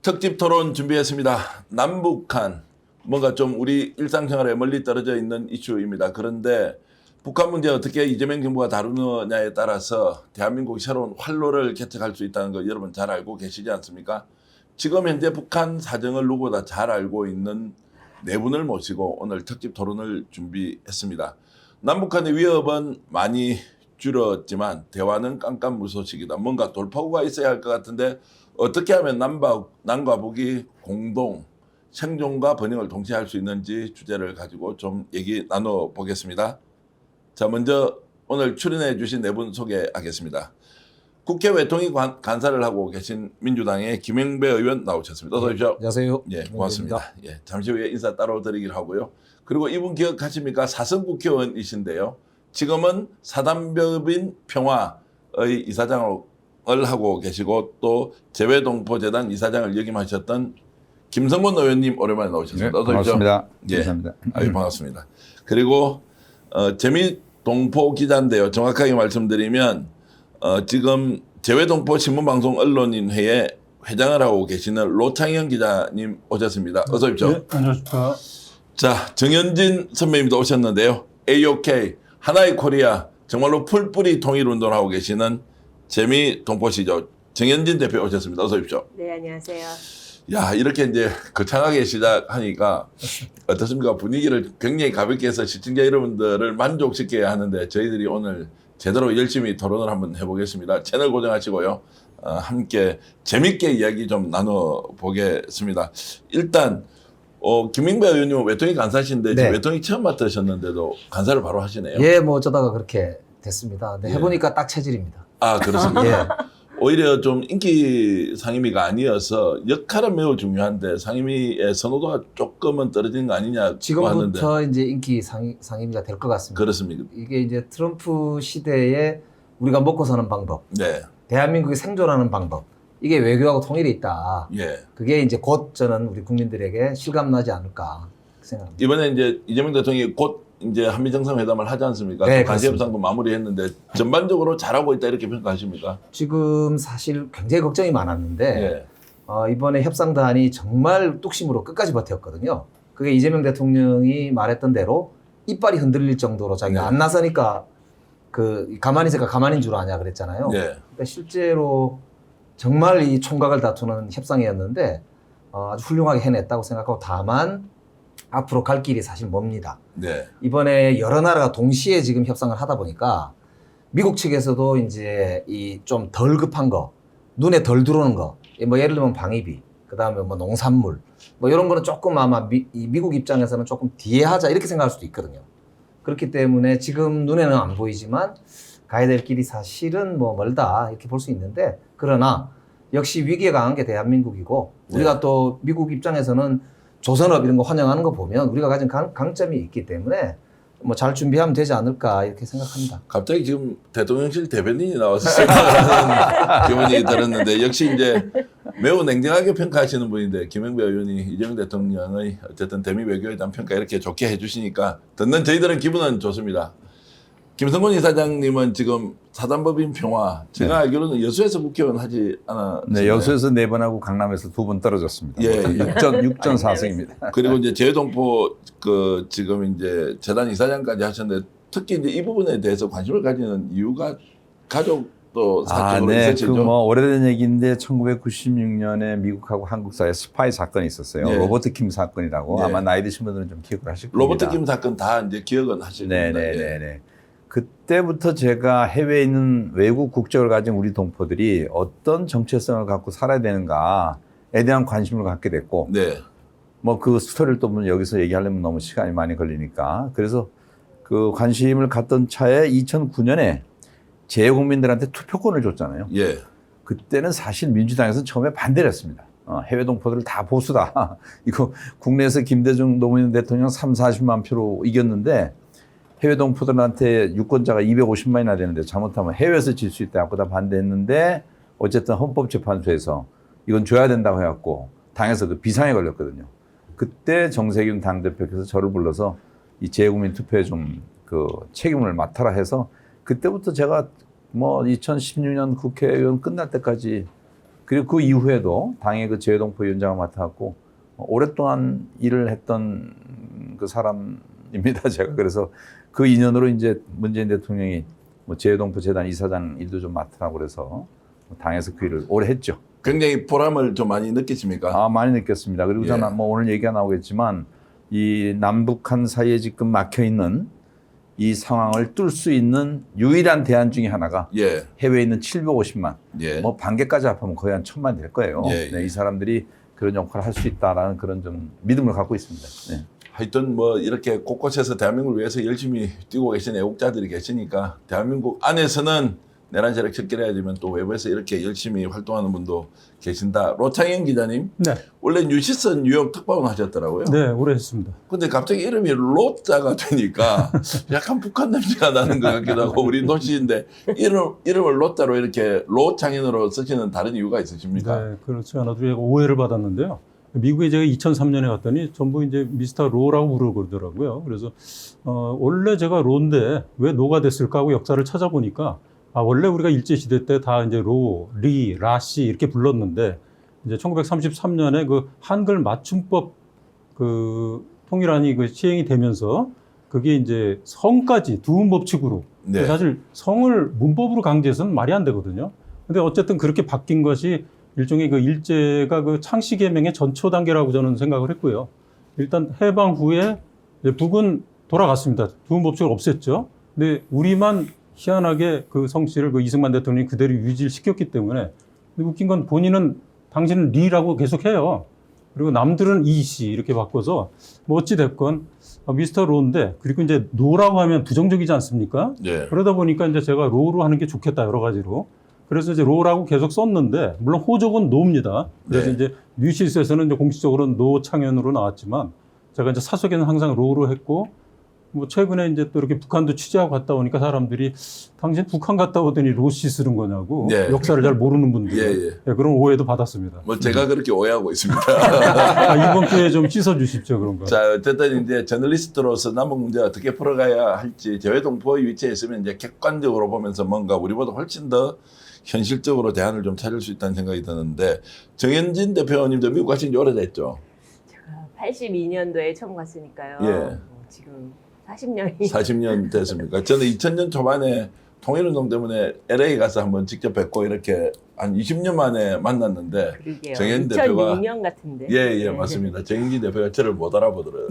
특집 토론 준비했습니다. 남북한 뭔가 좀 우리 일상생활에 멀리 떨어져 있는 이슈입니다. 그런데 북한 문제 어떻게 이재명 정부가 다루느냐에 따라서 대한민국이 새로운 활로를 개척할 수 있다는 거 여러분 잘 알고 계시지 않습니까? 지금 현재 북한 사정을 누구보다 잘 알고 있는 네 분을 모시고 오늘 특집 토론을 준비했습니다. 남북한의 위협은 많이 줄었지만 대화는 깜깜무소식이다. 뭔가 돌파구가 있어야 할 것 같은데 어떻게 하면 남과 북이 공동 생존과 번영을 동시에 할 수 있는지 주제를 가지고 좀 얘기 나눠보겠습니다. 자, 먼저 오늘 출연해 주신 네 분 소개하겠습니다. 국회 외통위 간사를 하고 계신 민주당의 김영배 의원 나오셨습니다. 어서 오십시오. 안녕하세요. 예, 고맙습니다. 예, 잠시 후에 인사 따로 드리기로 하고요. 그리고 이분 기억하십니까? 사선 국회의원이신데요. 지금은 사단법인 평화의 이사장을 하고 계시고 또 재외동포재단 이사장을 역임하셨던 김성곤 의원님 오랜만에 나오셨습니다. 네, 반갑습니다. 예, 감사합니다. 아유, 반갑습니다. 그리고 재미동포 기자인데요. 정확하게 말씀드리면 지금 재외동포 신문방송 언론인회의 회장을 하고 계시는 로창현 기자님 오셨습니다. 어서 오십시오. 네, 안녕하십니까. 자, 정현진 선배님도 오셨는데요. AOK, 하나의 코리아, 정말로 풀뿌리 통일운동을 하고 계시는 재미동포시죠. 정현진 대표 오셨습니다. 어서 오십시오. 네, 안녕하세요. 야, 이렇게 이제 거창하게 시작하니까 어떻습니까? 분위기를 굉장히 가볍게 해서 시청자 여러분들을 만족시켜야 하는데 저희들이 오늘 제대로 열심히 토론을 한번 해보겠습니다. 채널 고정하시고요. 함께 재밌게 이야기 좀 나눠보겠습니다. 일단 김영배 의원님은 외통위 간사신데 네. 외통위 처음 맡으셨는데도 간사를 바로 하시네요. 예, 뭐 어쩌다가 그렇게 됐습니다. 근데 예. 해보니까 딱 체질입니다. 아, 그렇습니다. 예. 오히려 좀 인기 상임위가 아니어서 역할은 매우 중요한데 상임위의 선호도가 조금은 떨어진 거 아니냐 하는데 지금부터 이제 인기 상임위가 될 것 같습니다. 그렇습니까? 이게 이제 트럼프 시대에 우리가 먹고 사는 방법, 네, 대한민국이 생존하는 방법, 이게 외교하고 통일이 있다. 예. 그게 이제 곧 저는 우리 국민들에게 실감나지 않을까 생각합니다. 이번에 이제 이재명 대통령이 곧 이제 한미 정상회담을 하지 않습니까? 네, 관세 협상도 마무리했는데 전반적으로 잘하고 있다 이렇게 평가하십니까? 지금 사실 굉장히 걱정이 많았는데 예. 이번에 협상단이 정말 뚝심으로 끝까지 버텼거든요. 그게 이재명 대통령이 말했던 대로 이빨이 흔들릴 정도로 자기가 네. 안 나서니까 그 가만히 있으니까 가만인 줄 아냐 그랬잖아요. 예. 그러니까 실제로 정말 이 총각을 다투는 협상이었는데 아주 훌륭하게 해냈다고 생각하고 다만 앞으로 갈 길이 사실 멉니다. 네. 이번에 여러 나라가 동시에 지금 협상을 하다 보니까 미국 측에서도 이제 이 좀 덜 급한 거, 눈에 덜 들어오는 거, 뭐 예를 들면 방위비, 그 다음에 뭐 농산물, 뭐 이런 거는 조금 아마 미국 입장에서는 조금 뒤에 하자 이렇게 생각할 수도 있거든요. 그렇기 때문에 지금 눈에는 안 보이지만 가야 될 길이 사실은 뭐 멀다 이렇게 볼 수 있는데 그러나 역시 위기에 강한 게 대한민국이고 우리가 또 미국 입장에서는 조선업 이런 거 환영하는 거 보면 우리가 가진 강점이 있기 때문에 뭐 잘 준비하면 되지 않을까 이렇게 생각합니다. 갑자기 지금 대통령실 대변인이 나와서 생각을 하는 기분이 들었는데 역시 이제 매우 냉정하게 평가하시는 분인데 김영배 의원이 이재명 대통령의 어쨌든 대미 외교에 대한 평가 이렇게 좋게 해주시니까 듣는 저희들은 기분은 좋습니다. 김성곤 이사장님은 지금 사단법인 평화 제가 네. 알기로는 여수에서 국회의원 하지 않았나요? 네, 여수에서 4번 하고 강남에서 2번 떨어졌습니다. 예, 예. 6전 4승입니다. 그리고 이제 재외동포 그 지금 이제 재단 이사장까지 하셨는데 특히 이제 이 부분에 대해서 관심을 가지는 이유가 가족도 사적으로 네, 있으시죠? 그 뭐 오래된 얘기인데 1996년에 미국하고 한국 사이에 스파이 사건이 있었어요. 네. 로버트 킴 사건이라고 네. 아마 나이 드신 분들은 좀 기억을 하실 겁니다. 로버트 김 사건 다 이제 기억은 하실 겁니다. 예. 네네네네. 그때부터 제가 해외에 있는 외국 국적을 가진 우리 동포들이 어떤 정체성을 갖고 살아야 되는가에 대한 관심을 갖게 됐고, 네. 뭐 그 스토리를 또 여기서 얘기하려면 너무 시간이 많이 걸리니까. 그래서 그 관심을 갖던 차에 2009년에 재외국민들한테 투표권을 줬잖아요. 예. 그때는 사실 민주당에서는 처음에 반대를 했습니다. 해외 동포들 다 보수다. 이거 국내에서 김대중 노무현 대통령 40만 표로 이겼는데 해외 동포들한테 유권자가 250만이나 되는데 잘못하면 해외에서 질 수 있다. 다 반대했는데 어쨌든 헌법재판소에서 이건 줘야 된다고 해갖고 당에서 그 비상에 걸렸거든요. 그때 정세균 당대표께서 저를 불러서 이 재외국민 투표에 좀 그 책임을 맡아라 해서 그때부터 제가 뭐 2016년 국회의원 끝날 때까지 그리고 그 이후에도 당의 그 재외동포 위원장을 맡아갖고 오랫동안 일을 했던 그 사람입니다. 제가 그래서 그 인연으로 이제 문재인 대통령이 뭐 재외동포 재단 이사장 일도 좀 맡으라고 그래서 당에서 그 일을 오래 했죠. 굉장히 보람을 좀 많이 느끼십니까? 아, 많이 느꼈습니다. 그리고 예. 저는 뭐 오늘 얘기가 나오겠지만 이 남북한 사이에 지금 막혀 있는 이 상황을 뚫을 수 있는 유일한 대안 중에 하나가 예, 해외에 있는 750만, 예. 뭐 반개까지 합하면 거의 한 1000만 될 거예요. 예, 예. 네, 이 사람들이 그런 역할을 할 수 있다라는 그런 좀 믿음을 갖고 있습니다. 네. 하여튼 뭐 이렇게 곳곳에서 대한민국을 위해서 열심히 뛰고 계신 애국자들이 계시니까 대한민국 안에서는 내란 세력 척결해야 되면 또 외부에서 이렇게 열심히 활동하는 분도 계신다. 로창현 기자님, 네, 원래 뉴시스 뉴욕 특파원 하셨더라고요. 네, 오래 했습니다. 근데 갑자기 이름이 로자가 되니까 약간 북한 냄새가 나는 것 같기도 하고 우리 도시인데 이름을 로자로 이렇게 로창현으로 쓰시는 다른 이유가 있으십니까? 네, 그렇지 않아도 제가 오해를 받았는데요. 미국에 제가 2003년에 갔더니 전부 이제 미스터 로라고 부르더라고요. 그래서 원래 제가 로인데 왜 노가 됐을까 하고 역사를 찾아보니까 원래 우리가 일제시대 때 다 이제 로, 리, 라씨 이렇게 불렀는데 이제 1933년에 그 한글 맞춤법 그 통일안이 그 시행이 되면서 그게 이제 성까지 두음 법칙으로 네. 사실 성을 문법으로 강제해서는 말이 안 되거든요. 근데 어쨌든 그렇게 바뀐 것이 일종의 그 일제가 그 창씨개명의 전초 단계라고 저는 생각을 했고요. 일단 해방 후에 이제 북은 돌아갔습니다. 두음 법칙을 없앴죠. 근데 우리만 희한하게 그 성씨를 그 이승만 대통령이 그대로 유지를 시켰기 때문에 근데 웃긴 건 본인은 당신은 리라고 계속 해요. 그리고 남들은 이씨 이렇게 바꿔서 뭐 어찌 됐건 미스터 로인데 그리고 이제 노라고 하면 부정적이지 않습니까? 예. 그러다 보니까 이제 제가 로로 하는 게 좋겠다 여러 가지로. 그래서 이제 로라고 계속 썼는데 물론 호적은 노입니다. 그래서 네. 이제 뉴시스에서는 이제 공식적으로는 노창현으로 나왔지만 제가 이제 사석에는 항상 로로 했고 뭐 최근에 이제 또 이렇게 북한도 취재하고 갔다 오니까 사람들이 당신 북한 갔다 오더니 로씨 쓰는 거냐고 네. 역사를 잘 모르는 분들 예. 그런 오해도 받았습니다. 뭐 제가 그렇게 오해하고 있습니다. 이번 기회에 좀 씻어 주십시오 그런 거. 자, 어쨌든 이제 저널리스트로서 남북 문제 어떻게 풀어가야 할지 재외동포의 위치에 있으면 이제 객관적으로 보면서 뭔가 우리보다 훨씬 더 현실적으로 대안을 좀 찾을 수 있다는 생각이 드는데 정현진 대표님도 미국 가신 지 오래됐죠? 제가 82년도에 처음 갔으니까요. 예. 지금 40년이 40년 됐습니까? 저는 2000년 초반에 통일운동 때문에 LA 가서 한번 직접 뵙고 이렇게 한 20년 만에 만났는데 그러게요. 정현 대표가 2006년 같은데. 예, 맞습니다. 정인기 대표가 저를 못 알아보더라고요.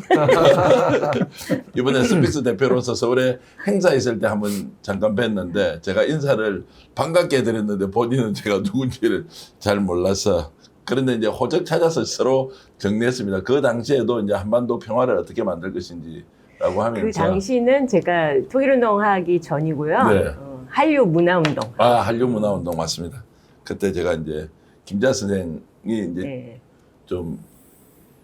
이번에 스픽스 대표로서 서울에 행사 있을 때 한번 잠깐 뵀는데 제가 인사를 반갑게 해드렸는데 본인은 제가 누군지를 잘 몰라서 그런데 이제 호적 찾아서 서로 정리했습니다. 그 당시에도 이제 한반도 평화를 어떻게 만들 것인지라고 하면서 그 당시는 제가 통일운동 하기 전이고요. 네. 한류 문화운동. 한류 문화운동 맞습니다. 그때 제가 이제 김자 선생이 이제 네. 좀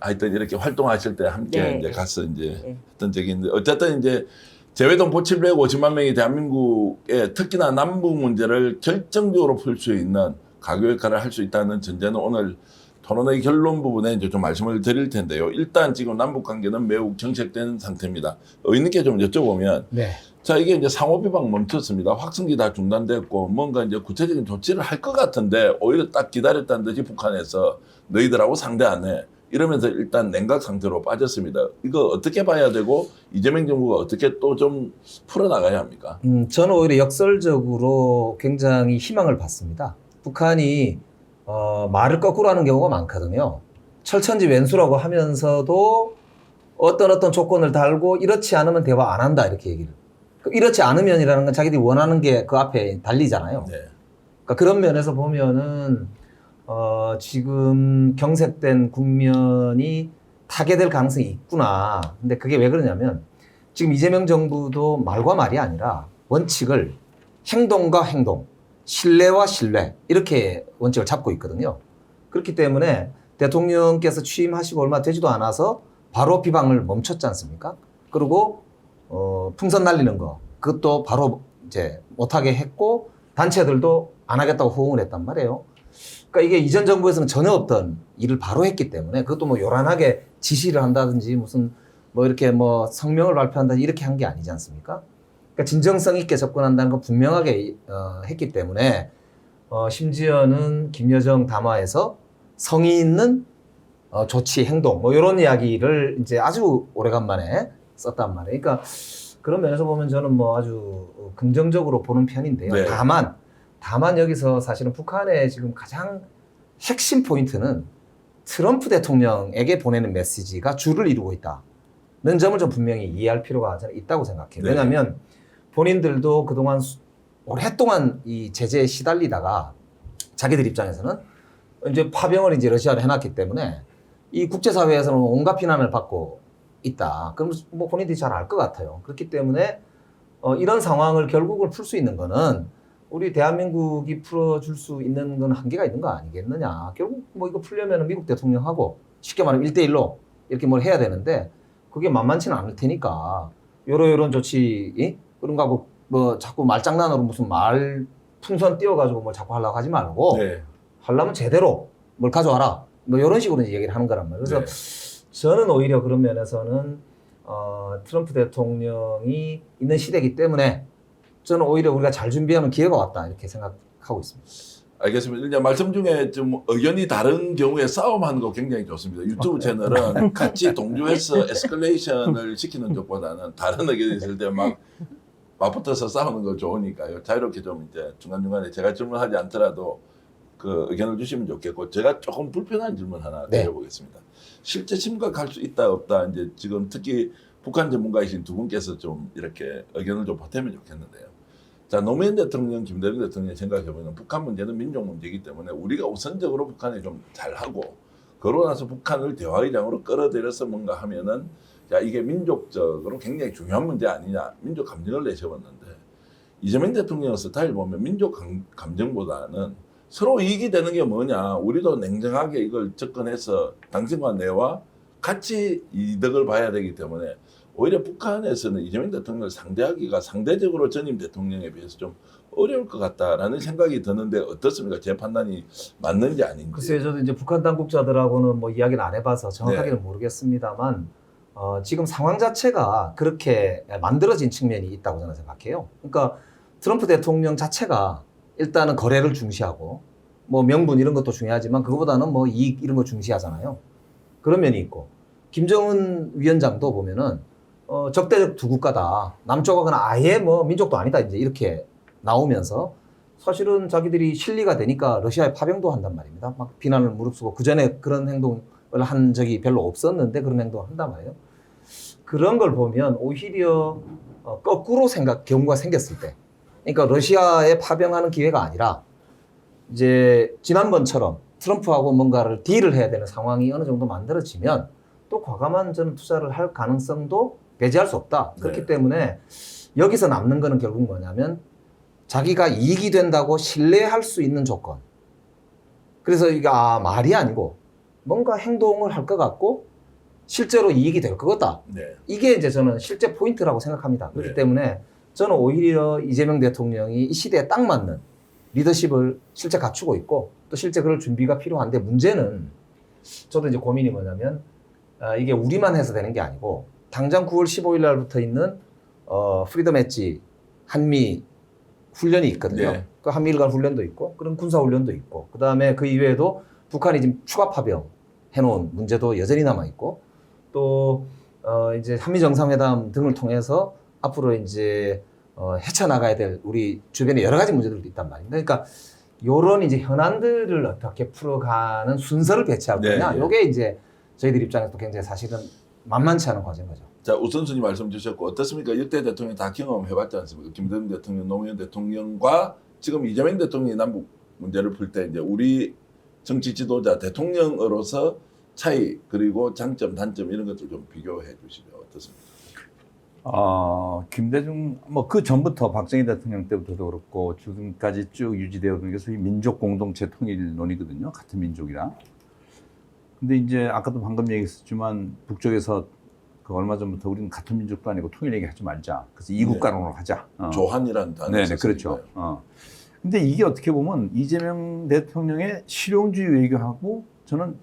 하여튼 이렇게 활동하실 때 함께 네. 이제 가서 이제 네. 했던 적이 있는데 어쨌든 이제 재외동포 750만 명이 대한민국의 특히나 남북 문제를 결정적으로 풀 수 있는 가교 역할을 할 수 있다는 전제는 오늘 토론의 결론 부분에 이제 좀 말씀을 드릴 텐데요. 일단 지금 남북 관계는 매우 정책된 상태입니다. 의원님께 좀 여쭤보면 네. 자, 이게 이제 상호 비방 멈췄습니다. 확성기 다 중단됐고 뭔가 이제 구체적인 조치를 할 것 같은데 오히려 딱 기다렸다는 듯이 북한에서 너희들하고 상대 안 해. 이러면서 일단 냉각 상태로 빠졌습니다. 이거 어떻게 봐야 되고 이재명 정부가 어떻게 또 좀 풀어나가야 합니까? 저는 오히려 역설적으로 굉장히 희망을 받습니다. 북한이 말을 거꾸로 하는 경우가 많거든요. 철천지 왼수라고 하면서도 어떤 조건을 달고 이렇지 않으면 대화 안 한다 이렇게 얘기를. 이렇지 않으면이라는 건 자기들이 원하는 게 그 앞에 달리잖아요. 네. 그러니까 그런 면에서 보면은 지금 경색된 국면이 타개될 가능성이 있구나. 근데 그게 왜 그러냐면 지금 이재명 정부도 말과 말이 아니라 원칙을 행동과 행동, 신뢰와 신뢰 이렇게 원칙을 잡고 있거든요. 그렇기 때문에 대통령께서 취임하시고 얼마 되지도 않아서 바로 비방을 멈췄지 않습니까? 그리고 풍선 날리는 거 그것도 바로 이제 못하게 했고 단체들도 안 하겠다고 호응을 했단 말이에요. 그러니까 이게 이전 정부에서는 전혀 없던 일을 바로 했기 때문에 그것도 뭐 요란하게 지시를 한다든지 무슨 뭐 이렇게 뭐 성명을 발표한다든지 이렇게 한 게 아니지 않습니까? 그러니까 진정성 있게 접근한다는 거 분명하게 했기 때문에 심지어는 김여정 담화에서 성의 있는 조치, 행동, 뭐 이런 이야기를 이제 아주 오래간만에 썼단 말이에요. 그러니까 그런 면에서 보면 저는 뭐 아주 긍정적으로 보는 편인데요. 네. 다만 여기서 사실은 북한의 지금 가장 핵심 포인트는 트럼프 대통령에게 보내는 메시지가 주를 이루고 있다는 점을 좀 분명히 이해할 필요가 저는 있다고 생각해요. 네. 왜냐하면 본인들도 그동안 오랫동안 이 제재에 시달리다가 자기들 입장에서는 이제 파병을 이제 러시아로 해놨기 때문에 이 국제사회에서는 온갖 비난을 받고 있다. 그럼 뭐 본인들이 잘 알 것 같아요. 그렇기 때문에 이런 상황을 결국을 풀 수 있는 거는 우리 대한민국이 풀어줄 수 있는 건 한계가 있는 거 아니겠느냐. 결국 뭐 이거 풀려면 미국 대통령하고 쉽게 말하면 1대1로 이렇게 뭘 해야 되는데 그게 만만치는 않을 테니까 요런 조치 그런 거하고 뭐 자꾸 말장난으로 무슨 말 풍선 띄워가지고 뭘 자꾸 하려고 하지 말고 네. 하려면 제대로 뭘 가져와라. 뭐 이런 식으로 이제 얘기를 하는 거란 말이에요. 그래서 네. 저는 오히려 그런 면에서는 트럼프 대통령이 있는 시대이기 때문에 저는 오히려 우리가 잘 준비하는 기회가 왔다 이렇게 생각하고 있습니다. 알겠습니다. 이제 말씀 중에 좀 의견이 다른 경우에 싸움하는 거 굉장히 좋습니다. 유튜브 채널은 같이 동조해서 에스컬레이션을 시키는 것보다는 다른 의견이 있을 때 막 맞붙어서 싸우는 거 좋으니까요. 자유롭게 좀 이제 중간중간에 제가 질문하지 않더라도 그 의견을 주시면 좋겠고 제가 조금 불편한 질문 하나 네. 드려보겠습니다. 실제 심각할 수 있다 없다 이제 지금 특히 북한 전문가이신 두 분께서 좀 이렇게 의견을 좀 보태면 좋겠는데요. 자, 노무현 대통령, 김대중 대통령 생각해보면 북한 문제는 민족 문제이기 때문에 우리가 우선적으로 북한에 좀 잘하고 그러고 나서 북한을 대화의장으로 끌어들여서 뭔가 하면은 자, 이게 민족적으로 굉장히 중요한 문제 아니냐 민족 감정을 내세웠는데 이재명 대통령 스타일 보면 민족 감정보다는 서로 이익이 되는 게 뭐냐 우리도 냉정하게 이걸 접근해서 당신과 내와 같이 이득을 봐야 되기 때문에 오히려 북한에서는 이재명 대통령을 상대하기가 상대적으로 전임 대통령에 비해서 좀 어려울 것 같다라는 생각이 드는데 어떻습니까? 제 판단이 맞는지 아닌지. 글쎄요, 저도 이제 북한 당국자들하고는 뭐 이야기를 안 해봐서 정확하게는 네. 모르겠습니다만 지금 상황 자체가 그렇게 만들어진 측면이 있다고 저는 생각해요. 그러니까 트럼프 대통령 자체가 일단은 거래를 중시하고 뭐 명분 이런 것도 중요하지만 그거보다는 뭐 이익 이런 거 중시하잖아요. 그런 면이 있고 김정은 위원장도 보면은 적대적 두 국가다. 남쪽은 아예 뭐 민족도 아니다. 이제 이렇게 나오면서 사실은 자기들이 실리가 되니까 러시아에 파병도 한단 말입니다. 막 비난을 무릅쓰고 그전에 그런 행동을 한 적이 별로 없었는데 그런 행동을 한단 말이에요. 그런 걸 보면 오히려 거꾸로 경우가 생겼을 때 그러니까 러시아에 파병하는 기회가 아니라 이제 지난번처럼 트럼프하고 뭔가를 딜을 해야 되는 상황이 어느 정도 만들어지면 또 과감한 저는 투자를 할 가능성도 배제할 수 없다. 그렇기 네. 때문에 여기서 남는 거는 결국 뭐냐면 자기가 이익이 된다고 신뢰할 수 있는 조건. 그래서 이게 말이 아니고 뭔가 행동을 할 것 같고 실제로 이익이 될 것 같다. 네. 이게 이제 저는 실제 포인트라고 생각합니다. 그렇기 네. 때문에 저는 오히려 이재명 대통령이 이 시대에 딱 맞는 리더십을 실제 갖추고 있고 또 실제 그럴 준비가 필요한데 문제는 저도 이제 고민이 뭐냐면 이게 우리만 해서 되는 게 아니고 당장 9월 15일 날부터 있는 프리덤 엣지 한미 훈련이 있거든요. 네. 그 한미일 간 훈련도 있고 그런 군사 훈련도 있고 그다음에 그 이외에도 북한이 지금 추가 파병 해놓은 문제도 여전히 남아 있고 또 이제 한미 정상회담 등을 통해서 앞으로 이제 헤쳐나가야 될 우리 주변에 여러 가지 문제들도 있단 말입니다. 그러니까 요런 이제 현안들을 어떻게 풀어가는 순서를 배치할 네, 거냐. 네. 요게 이제 저희들 입장에서 굉장히 사실은 만만치 않은 과제인 거죠. 자, 우선순위 말씀 주셨고 어떻습니까? 역대 대통령 다 경험해봤지 않습니까? 김대중 대통령, 노무현 대통령과 지금 이재명 대통령이 남북 문제를 풀 때 이제 우리 정치 지도자 대통령으로서 차이 그리고 장점, 단점 이런 것들 좀 비교해 주시죠. 어떻습니까? 김대중 뭐 그 전부터 박정희 대통령 때부터도 그렇고 지금까지 쭉 유지되어 오는 게 소위 민족 공동체 통일론이거든요. 같은 민족이라. 근데 이제 아까도 방금 얘기했었지만 북쪽에서 그 얼마 전부터 우리는 같은 민족도 아니고 통일 얘기하지 말자. 그래서 이국가론으로 하자. 조한이라는 단어. 네네, 그렇죠. 근데 이게 어떻게 보면 이재명 대통령의 실용주의 외교하고 저는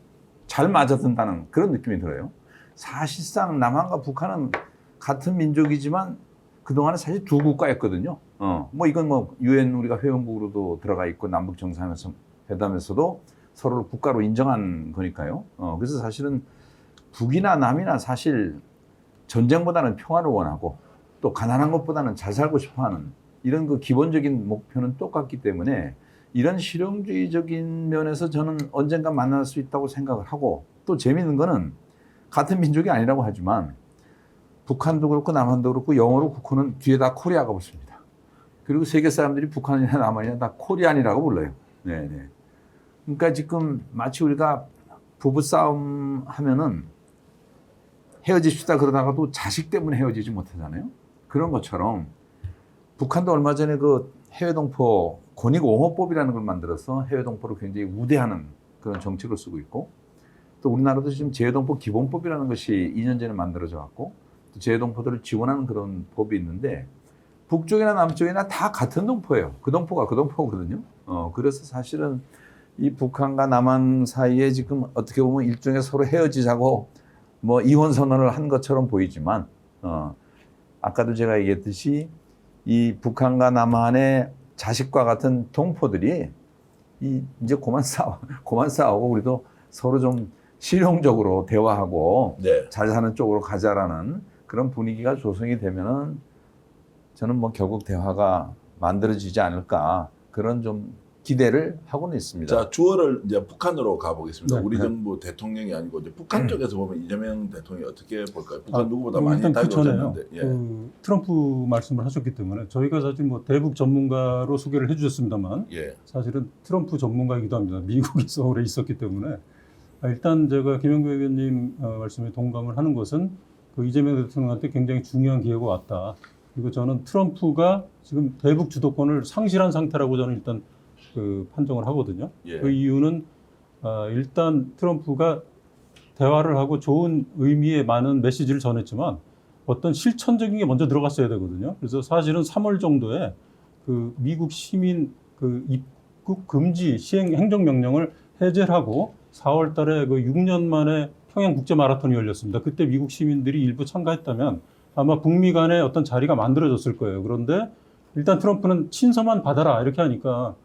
잘 맞아든다는 그런 느낌이 들어요. 사실상 남한과 북한은 같은 민족이지만 그동안은 사실 두 국가였거든요. 뭐 이건 뭐 유엔 우리가 회원국으로도 들어가 있고 남북 정상회담에서도 서로를 국가로 인정한 거니까요. 그래서 사실은 북이나 남이나 사실 전쟁보다는 평화를 원하고 또 가난한 것보다는 잘 살고 싶어하는 이런 그 기본적인 목표는 똑같기 때문에 이런 실용주의적인 면에서 저는 언젠가 만날 수 있다고 생각을 하고 또 재미있는 거는 같은 민족이 아니라고 하지만 북한도 그렇고 남한도 그렇고 영어로 국호는 뒤에 다 코리아가 붙습니다. 그리고 세계 사람들이 북한이나 남한이나 다 코리안이라고 불러요. 네네. 그러니까 지금 마치 우리가 부부싸움 하면은 헤어집시다 그러다가도 자식 때문에 헤어지지 못하잖아요. 그런 것처럼 북한도 얼마 전에 그 해외동포 권익옹호법이라는 걸 만들어서 해외동포를 굉장히 우대하는 그런 정책을 쓰고 있고 또 우리나라도 지금 재외동포 기본법이라는 것이 2년 전에 만들어져 갖고 또 재외동포들을 지원하는 그런 법이 있는데 북쪽이나 남쪽이나 다 같은 동포예요. 그 동포가 그 동포거든요. 그래서 사실은 이 북한과 남한 사이에 지금 어떻게 보면 일종의 서로 헤어지자고 뭐 이혼 선언을 한 것처럼 보이지만 아까도 제가 얘기했듯이 이 북한과 남한의 자식과 같은 동포들이 이제 그만 싸우고 우리도 서로 좀 실용적으로 대화하고 네. 잘 사는 쪽으로 가자라는 그런 분위기가 조성이 되면은 저는 뭐 결국 대화가 만들어지지 않을까 그런 좀 기대를 하고는 있습니다. 자, 주어를 이제 북한으로 가보겠습니다. 네. 우리 정부 대통령이 아니고 이제 북한 쪽에서 보면 이재명 대통령이 어떻게 볼까요? 북한 누구보다 뭐 많이 일단 그 전에요. 다녀오셨는데. 예. 그 트럼프 말씀을 하셨기 때문에 저희가 사실 뭐 대북 전문가로 소개를 해주셨습니다만 예. 사실은 트럼프 전문가이기도 합니다. 미국에서 오래 있었기 때문에 일단 제가 김영배 의원님 말씀에 동감을 하는 것은 그 이재명 대통령한테 굉장히 중요한 기회가 왔다. 그리고 저는 트럼프가 지금 대북 주도권을 상실한 상태라고 저는 일단 그 판정을 하거든요. 예. 그 이유는 일단 트럼프가 대화를 하고 좋은 의미의 많은 메시지를 전했지만 어떤 실천적인 게 먼저 들어갔어야 되거든요. 그래서 사실은 3월 정도에 그 미국 시민 그 입국 금지 시행 행정명령을 해제를 하고 4월 달에 그 6년 만에 평양 국제 마라톤이 열렸습니다. 그때 미국 시민들이 일부 참가했다면 아마 북미 간에 어떤 자리가 만들어졌을 거예요. 그런데 일단 트럼프는 친서만 받아라 이렇게 하니까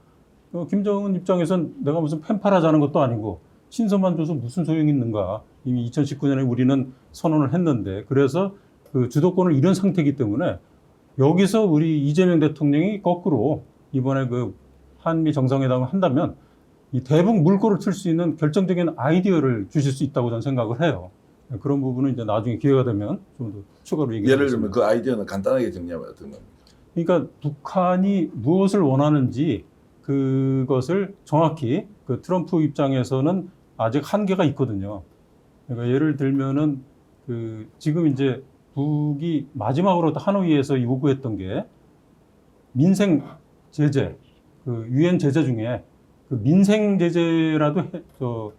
김정은 입장에선 내가 무슨 펜팔하자는 것도 아니고 친서만 줘서 무슨 소용이 있는가. 이미 2019년에 우리는 선언을 했는데 그래서 그 주도권을 잃은 상태이기 때문에 여기서 우리 이재명 대통령이 거꾸로 이번에 그 한미 정상회담을 한다면 이 대북 물꼬를 틀 수 있는 결정적인 아이디어를 주실 수 있다고 저는 생각을 해요. 그런 부분은 이제 나중에 기회가 되면 좀 더 추가로 예를 얘기하겠습니다. 들면 그 아이디어는 간단하게 정리하면 어떤 겁니까? 그러니까 북한이 무엇을 원하는지 그것을 정확히 그 트럼프 입장에서는 아직 한계가 있거든요. 그러니까 예를 들면은 그 지금 이제 북이 마지막으로 하노이에서 요구했던 게 민생 제재, 그 유엔 제재 중에 그 민생 제재라도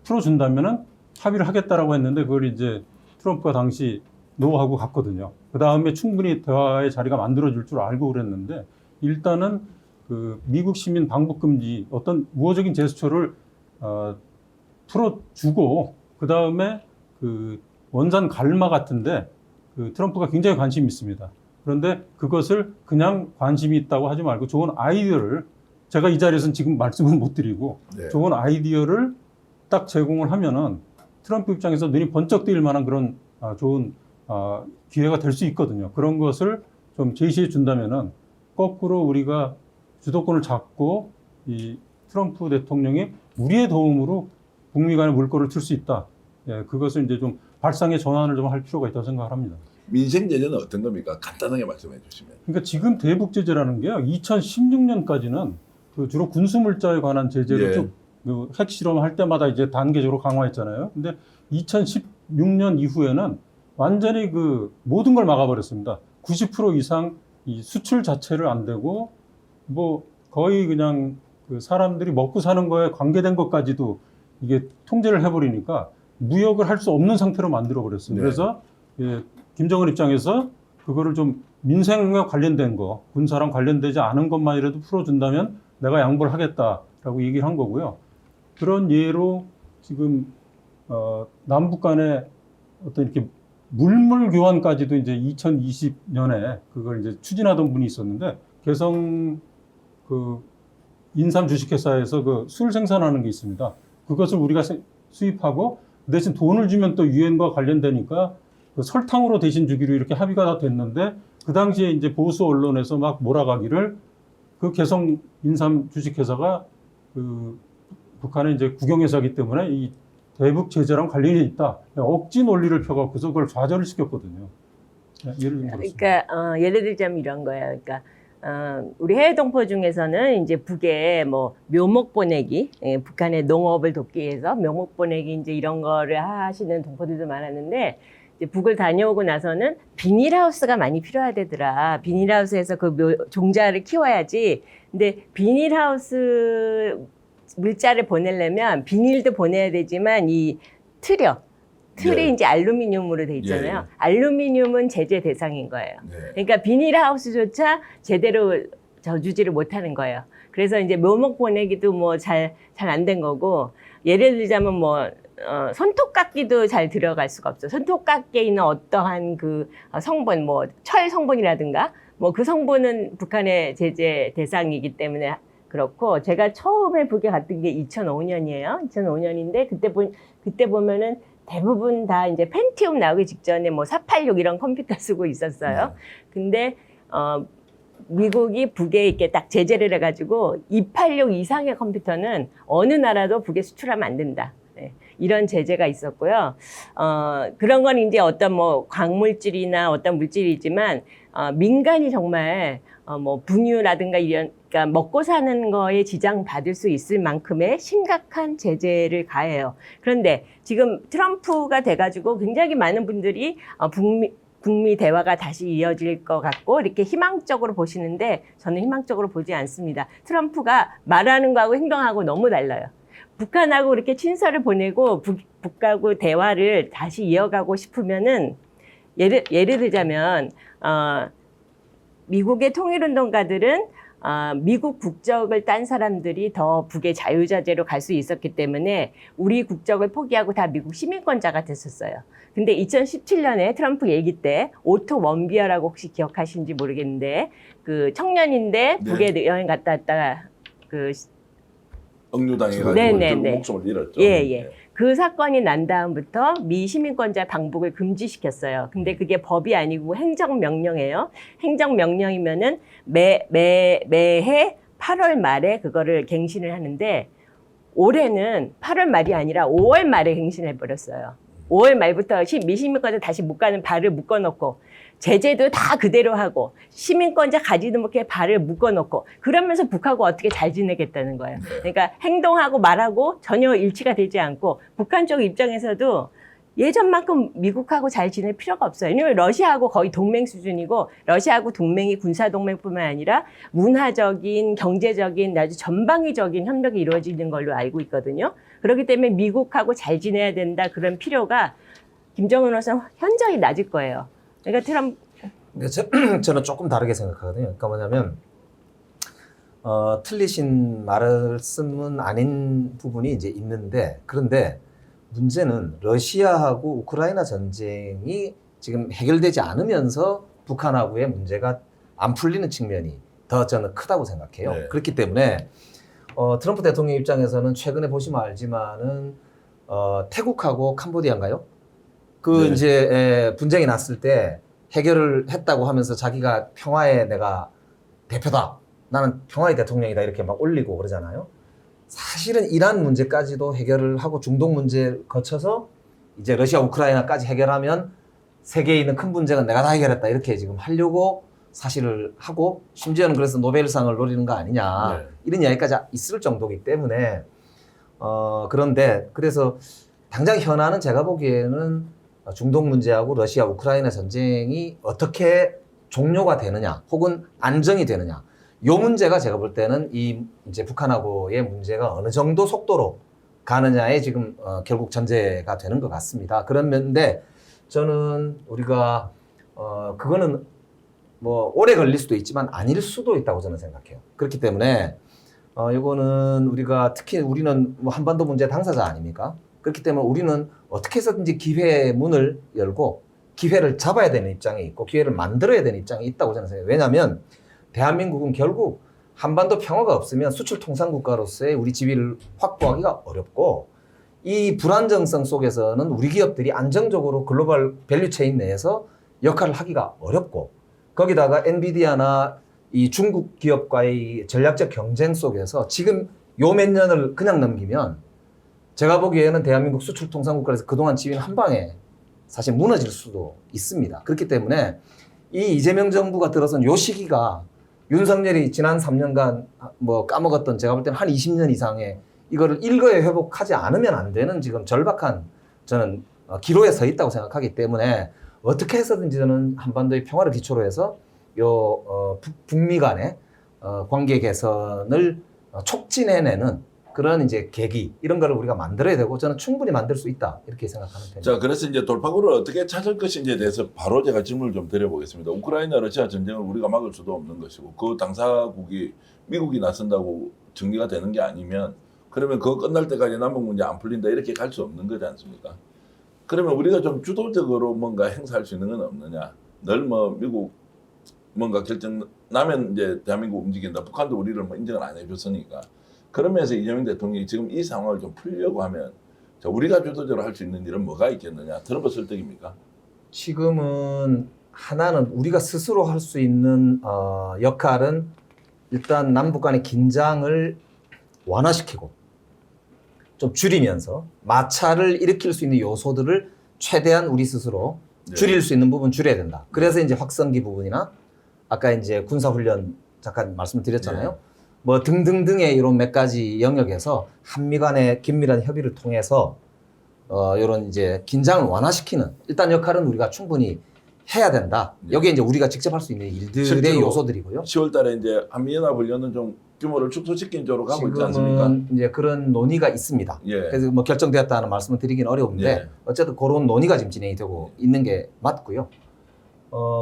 풀어준다면은 합의를 하겠다라고 했는데 그걸 이제 트럼프가 당시 노하고 갔거든요. 그 다음에 충분히 대화의 자리가 만들어질 줄 알고 그랬는데 일단은 그 미국 시민 방북 금지 어떤 우호적인 제스처를 풀어주고 그 다음에 그 원산 갈마 같은데 그 트럼프가 굉장히 관심이 있습니다. 그런데 그것을 그냥 관심이 있다고 하지 말고 좋은 아이디어를 제가 이 자리에서는 지금 말씀을 못 드리고 네. 좋은 아이디어를 딱 제공을 하면은 트럼프 입장에서 눈이 번쩍 뜨일 만한 그런 좋은 기회가 될 수 있거든요. 그런 것을 좀 제시해 준다면은 거꾸로 우리가 주도권을 잡고 이 트럼프 대통령이 우리의 도움으로 북미 간의 물꼬를 틀 수 있다. 예, 그것을 이제 좀 발상의 전환을 좀 할 필요가 있다고 생각을 합니다. 민생 제재는 어떤 겁니까? 간단하게 말씀해 주시면. 그러니까 지금 대북 제재라는 게요. 2016년까지는 그 주로 군수 물자에 관한 제재를 예. 쭉 그 핵실험할 때마다 이제 단계적으로 강화했잖아요. 근데 2016년 이후에는 완전히 그 모든 걸 막아버렸습니다. 90% 이상 이 수출 자체를 안 되고 뭐 거의 그냥 그 사람들이 먹고 사는 거에 관계된 것까지도 이게 통제를 해버리니까 무역을 할 수 없는 상태로 만들어버렸어요. 네. 그래서 예, 김정은 입장에서 그거를 좀 민생과 관련된 거, 군사랑 관련되지 않은 것만이라도 풀어준다면 내가 양보를 하겠다라고 얘기를 한 거고요. 그런 예로 지금 남북 간의 어떤 이렇게 물물 교환까지도 이제 2020년에 그걸 이제 추진하던 분이 있었는데 개성 그 인삼 주식회사에서 그 술 생산하는 게 있습니다. 그것을 우리가 수입하고 대신 돈을 주면 또 유엔과 관련되니까 그 설탕으로 대신 주기로 이렇게 합의가 다 됐는데 그 당시에 이제 보수 언론에서 막 몰아가기를 그 개성 인삼 주식회사가 그 북한의 이제 국영회사이기 때문에 이 대북 제재랑 관련이 있다. 억지 논리를 펴갖고서 그걸 좌절을 시켰거든요. 예를 들면 그렇습니다. 그러니까 예를 들자면 이런 거예요. 그러니까 우리 해외 동포 중에서는 이제 북에 뭐 묘목 보내기, 북한의 농업을 돕기 위해서 묘목 보내기 이제 이런 거를 하시는 동포들도 많았는데 이제 북을 다녀오고 나서는 비닐하우스가 많이 필요하대더라. 비닐하우스에서 그 종자를 키워야지. 근데 비닐하우스 물자를 보내려면 비닐도 보내야 되지만 이 틀이 예. 이제 알루미늄으로 돼 있잖아요. 예. 알루미늄은 제재 대상인 거예요. 네. 그러니까 비닐하우스조차 제대로 저주지를 못하는 거예요. 그래서 이제 묘목 보내기도 뭐 잘 안 된 거고, 예를 들자면 뭐 손톱깎이도 잘 들어갈 수가 없어. 손톱깎이에 있는 어떠한 그 성분, 뭐 철 성분이라든가 뭐 그 성분은 북한의 제재 대상이기 때문에 그렇고, 제가 처음에 북에 갔던 게 2005년이에요. 2005년인데 그때 보면은 대부분 다 이제 펜티움 나오기 직전에 뭐 486 이런 컴퓨터 쓰고 있었어요. 근데 미국이 북에 이렇게 딱 제재를 해가지고 286 이상의 컴퓨터는 어느 나라도 북에 수출하면 안 된다. 네, 이런 제재가 있었고요. 그런 건 이제 어떤 뭐 광물질이나 어떤 물질이지만 민간이 정말 뭐 분유라든가 이런, 그러니까 먹고 사는 거에 지장 받을 수 있을 만큼의 심각한 제재를 가해요. 그런데 지금 트럼프가 돼가지고 굉장히 많은 분들이 북미 대화가 다시 이어질 것 같고 이렇게 희망적으로 보시는데 저는 희망적으로 보지 않습니다. 트럼프가 말하는 거하고 행동하고 너무 달라요. 북한하고 이렇게 친서를 보내고 북하고 대화를 다시 이어가고 싶으면은 예를 들자면 미국의 통일운동가들은 미국 국적을 딴 사람들이 더 북의 자유자재로 갈 수 있었기 때문에 우리 국적을 포기하고 다 미국 시민권자가 됐었어요. 근데 2017년에 트럼프 얘기 때 오토 원비어라고 혹시 기억하시는지 모르겠는데 그 청년인데 북에 여행 갔다 왔다가 그 억류당해가지고 네네네. 목숨을 잃었죠. 예. 그 사건이 난 다음부터 미 시민권자 방북을 금지시켰어요. 근데 그게 법이 아니고 행정명령이에요. 행정명령이면은 매해 8월 말에 그거를 갱신을 하는데 올해는 8월 말이 아니라 5월 말에 갱신해 버렸어요. 5월 말부터 미 시민권자 다시 못 가는 발을 묶어놓고 제재도 다 그대로 하고 시민권자 가지도 못해 발을 묶어놓고 그러면서 북하고 어떻게 잘 지내겠다는 거예요. 그러니까 행동하고 말하고 전혀 일치가 되지 않고 북한 쪽 입장에서도 예전만큼 미국하고 잘 지낼 필요가 없어요. 왜냐하면 러시아하고 거의 동맹 수준이고 러시아하고 동맹이 군사동맹뿐만 아니라 문화적인, 경제적인 아주 전방위적인 협력이 이루어지는 걸로 알고 있거든요. 그렇기 때문에 미국하고 잘 지내야 된다 그런 필요가 김정은으로서는 현저히 낮을 거예요. 그러니까 저는 조금 다르게 생각하거든요. 그러니까 뭐냐면 틀리신 말씀은 아닌 부분이 이제 있는데 그런데 문제는 러시아하고 우크라이나 전쟁이 지금 해결되지 않으면서 북한하고의 문제가 안 풀리는 측면이 더 저는 크다고 생각해요. 네. 그렇기 때문에 트럼프 대통령 입장에서는 최근에 보시면 알지만은 태국하고 캄보디아인가요? 그 네. 이제 분쟁이 났을 때 해결을 했다고 하면서 자기가 평화의 내가 대표다. 나는 평화의 대통령이다. 이렇게 막 올리고 그러잖아요. 사실은 이란 문제까지도 해결을 하고 중동 문제를 거쳐서 이제 러시아 우크라이나까지 해결하면 세계에 있는 큰 문제는 내가 다 해결했다. 이렇게 지금 하려고 사실을 하고 심지어는 그래서 노벨상을 노리는 거 아니냐. 네. 이런 이야기까지 있을 정도이기 때문에 그런데 그래서 당장 현안은 제가 보기에는 중동 문제하고 러시아 우크라이나 전쟁이 어떻게 종료가 되느냐 혹은 안정이 되느냐 요 문제가 제가 볼 때는 이 이제 북한하고의 문제가 어느 정도 속도로 가느냐에 지금 결국 전제가 되는 것 같습니다. 그런데 저는 우리가 그거는 뭐 오래 걸릴 수도 있지만 아닐 수도 있다고 저는 생각해요. 그렇기 때문에 이거는 우리가 특히 우리는 뭐 한반도 문제 당사자 아닙니까? 그렇기 때문에 우리는 어떻게 해서든지 기회의 문을 열고 기회를 잡아야 되는 입장에 있고 기회를 만들어야 되는 입장에 있다고 저는 생각해요. 왜냐하면 대한민국은 결국 한반도 평화가 없으면 수출 통상 국가로서의 우리 지위를 확보하기가 어렵고 이 불안정성 속에서는 우리 기업들이 안정적으로 글로벌 밸류체인 내에서 역할을 하기가 어렵고 거기다가 엔비디아나 이 중국 기업과의 전략적 경쟁 속에서 지금 요 몇 년을 그냥 넘기면 제가 보기에는 대한민국 수출 통상 국가에서 그동안 지위는 한 방에 사실 무너질 수도 있습니다. 그렇기 때문에 이 이재명 정부가 들어선 요 시기가 윤석열이 지난 3년간 뭐 까먹었던 제가 볼 때는 한 20년 이상의 이거를 일거에 회복하지 않으면 안 되는 지금 절박한 저는 기로에 서 있다고 생각하기 때문에 어떻게 해서든지 저는 한반도의 평화를 기초로 해서 북미 간의 관계 개선을 촉진해내는 그런 이제 계기 이런 거를 우리가 만들어야 되고 저는 충분히 만들 수 있다 이렇게 생각하는 편입니다. 자, 그래서 이제 돌파구를 어떻게 찾을 것인지에 대해서 바로 제가 질문을 좀 드려보겠습니다. 우크라이나 러시아 전쟁을 우리가 막을 수도 없는 것이고 그 당사국이 미국이 나선다고 정리가 되는 게 아니면 그러면 그거 끝날 때까지 남북 문제 안 풀린다 이렇게 갈 수 없는 거지 않습니까? 그러면 우리가 좀 주도적으로 뭔가 행사할 수 있는 건 없느냐? 늘 뭐 미국 뭔가 결정 나면 이제 대한민국 움직인다. 북한도 우리를 뭐 인정을 안 해줬으니까. 그러면서 이재명 대통령이 지금 이 상황을 좀 풀려고 하면 자, 우리가 주도적으로 할 수 있는 일은 뭐가 있겠느냐? 트럼프 설득입니까? 지금은 하나는 우리가 스스로 할 수 있는 역할은 일단 남북 간의 긴장을 완화시키고 좀 줄이면서 마찰을 일으킬 수 있는 요소들을 최대한 우리 스스로 네. 줄일 수 있는 부분 줄여야 된다. 그래서 이제 확성기 부분이나 아까 이제 군사훈련 잠깐 말씀드렸잖아요. 네. 뭐 등등등의 이런 몇 가지 영역에서 한미 간의 긴밀한 협의를 통해서 이런 이제 긴장을 완화시키는 일단 역할은 우리가 충분히 해야 된다. 네. 여기에 이제 우리가 직접 할 수 있는 일들의 실제로 요소들이고요. 10월달에 이제 한미연합훈련은 좀 규모를 축소시킨 쪽으로 가고 있지 않습니까? 지금은 이제 그런 논의가 있습니다. 예. 그래서 뭐 결정되었다는 말씀을 드리긴 어려운데 예. 어쨌든 그런 논의가 지금 진행이 되고 있는 게 맞고요.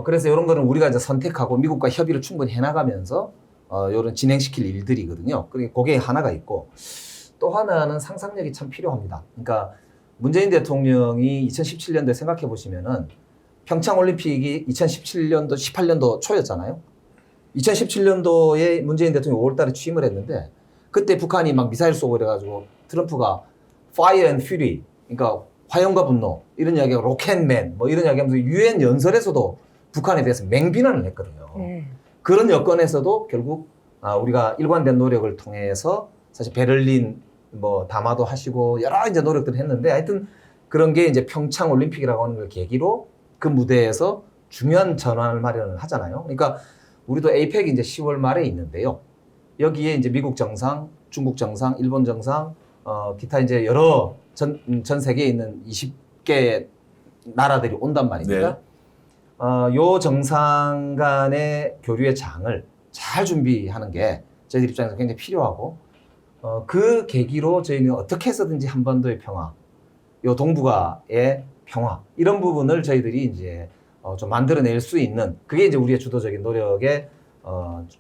그래서 이런 거는 우리가 이제 선택하고 미국과 협의를 충분히 해나가면서 이런 진행시킬 일들이거든요. 그리고 그게 하나가 있고 또 하나는 상상력이 참 필요합니다. 그러니까 문재인 대통령이 2017년도에 생각해 보시면은 평창 올림픽이 2017년도 18년도 초였잖아요. 2017년도에 문재인 대통령이 5월달에 취임을 했는데 그때 북한이 막 미사일 쏘고 이래가지고 트럼프가 Fire and Fury, 그러니까 화염과 분노 이런 이야기하고 로켓맨 뭐 이런 이야기하면서 유엔 연설에서도 북한에 대해서 맹비난을 했거든요. 네. 그런 여건에서도 결국 우리가 일관된 노력을 통해서 사실 베를린 뭐 담화도 하시고 여러 이제 노력들을 했는데 하여튼 그런 게 이제 평창 올림픽이라고 하는 걸 계기로 그 무대에서 중요한 전환을 마련을 하잖아요. 그러니까 우리도 에이펙이 이제 10월 말에 있는데요. 여기에 이제 미국 정상, 중국 정상, 일본 정상, 기타 이제 여러 전 세계에 있는 20개 나라들이 온단 말입니다. 요 정상 간의 교류의 장을 잘 준비하는 게 저희들 입장에서 굉장히 필요하고 그 계기로 저희는 어떻게 해서든지 한반도의 평화, 요 동북아의 평화 이런 부분을 저희들이 이제 좀 만들어낼 수 있는 그게 이제 우리의 주도적인 노력의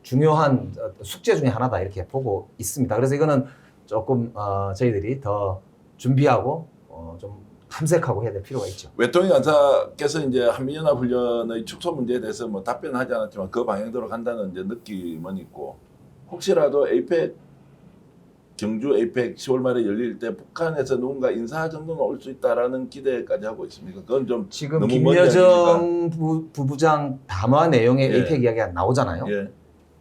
중요한 숙제 중에 하나다 이렇게 보고 있습니다. 그래서 이거는 조금 저희들이 더 준비하고 좀 탐색하고 해야 될 필요가 있죠. 외통위 간사께서 이제 한미연합훈련의 축소 문제에 대해서 뭐 답변하지 않았지만 그 방향대로 간다는 이제 느낌은 있고 혹시라도 에이펙 경주 에이펙 10월 말에 열릴 때 북한에서 누군가 인사 정도는 올 수 있다라는 기대까지 하고 있습니까? 그건 좀 지금 너무 먼 이야기입니까? 김여정 부부장 담화 내용에 예. 에이펙 이야기가 나오잖아요. 예.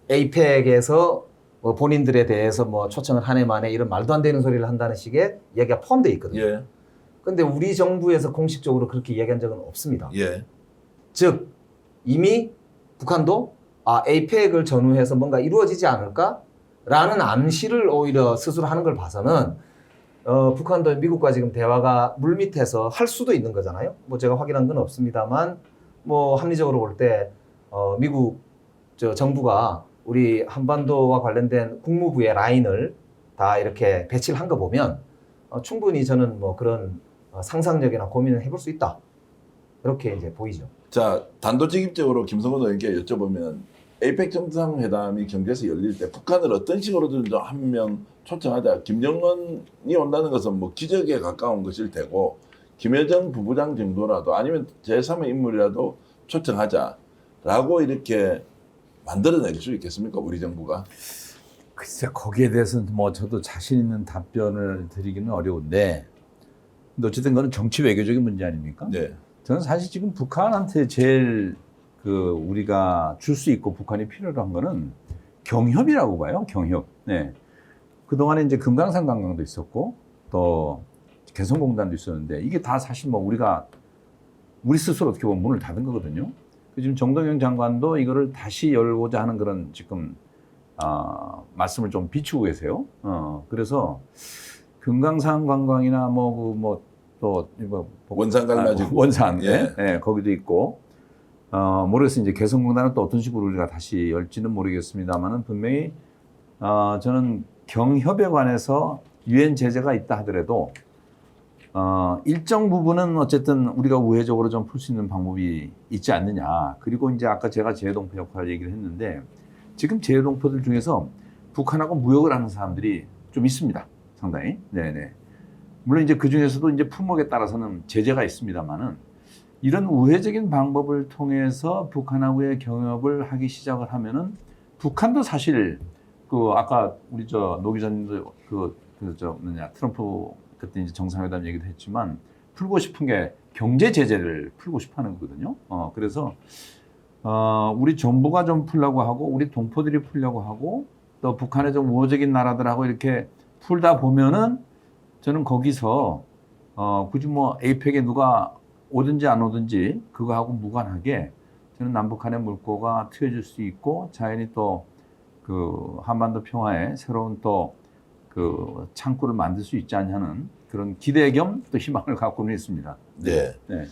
에이펙에서 뭐 본인들에 대해서 뭐 초청을 한 해 만에 이런 말도 안 되는 소리를 한다는 식의 이야기가 포함되어 있거든요. 예. 근데 우리 정부에서 공식적으로 그렇게 이야기한 적은 없습니다. 예. 즉 이미 북한도 에이펙을 전후해서 뭔가 이루어지지 않을까라는 암시를 오히려 스스로 하는 걸 봐서는 북한도 미국과 지금 대화가 물밑에서 할 수도 있는 거잖아요. 뭐 제가 확인한 건 없습니다만 뭐 합리적으로 볼 때 미국 정부가 우리 한반도와 관련된 국무부의 라인을 다 이렇게 배치를 한 거 보면 충분히 저는 뭐 그런 상상력이나 고민을 해볼 수 있다. 이렇게 이제 보이죠. 자, 단도직입적으로 김성근 의원께 여쭤보면 에이펙 정상회담이 경주에서 열릴 때 북한을 어떤 식으로든 좀 한 명 초청하자. 김정은이 온다는 것은 뭐 기적에 가까운 것일 테고 김여정 부부장 정도라도 아니면 제3의 인물이라도 초청하자라고 이렇게 만들어낼 수 있겠습니까? 우리 정부가. 글쎄 거기에 대해서는 뭐 저도 자신 있는 답변을 드리기는 어려운데 근데 어쨌든 그건 정치 외교적인 문제 아닙니까? 네. 저는 사실 지금 북한한테 제일 우리가 줄 수 있고 북한이 필요로 한 거는 경협이라고 봐요. 경협. 네. 그동안에 이제 금강산 관광도 있었고 또 개성공단도 있었는데 이게 다 사실 뭐 우리 스스로 어떻게 보면 문을 닫은 거거든요. 지금 정동영 장관도 이거를 다시 열고자 하는 그런 지금 말씀을 좀 비추고 계세요. 그래서 금강산 관광이나 원산 갈라지고. 원산, 예. 네, 거기도 있고, 모르겠어요. 이제 개성공단은 또 어떤 식으로 우리가 다시 열지는 모르겠습니다만은 분명히, 저는 경협에 관해서 유엔 제재가 있다 하더라도, 일정 부분은 어쨌든 우리가 우회적으로 좀 풀 수 있는 방법이 있지 않느냐. 그리고 이제 아까 제가 재해동포 역할 얘기를 했는데, 지금 재해동포들 중에서 북한하고 무역을 하는 사람들이 좀 있습니다. 상당히. 네네. 물론 이제 그 중에서도 이제 품목에 따라서는 제재가 있습니다만은 이런 우회적인 방법을 통해서 북한하고의 경협을 하기 시작을 하면은 북한도 사실 아까 우리 노 기자님도 트럼프 그때 이제 정상회담 얘기도 했지만 풀고 싶은 게 경제 제재를 풀고 싶어 하는 거거든요. 그래서 우리 정부가 좀 풀려고 하고 우리 동포들이 풀려고 하고 또 북한의 좀 우호적인 나라들하고 이렇게 풀다 보면은 저는 거기서 굳이 뭐 에이펙에 누가 오든지 안 오든지 그거하고 무관하게 저는 남북한의 물꼬가 트여질 수 있고 자연히 또 한반도 평화에 새로운 또 창구를 만들 수 있지 않냐는 그런 기대 겸 또 희망을 갖고는 있습니다. 네. 네.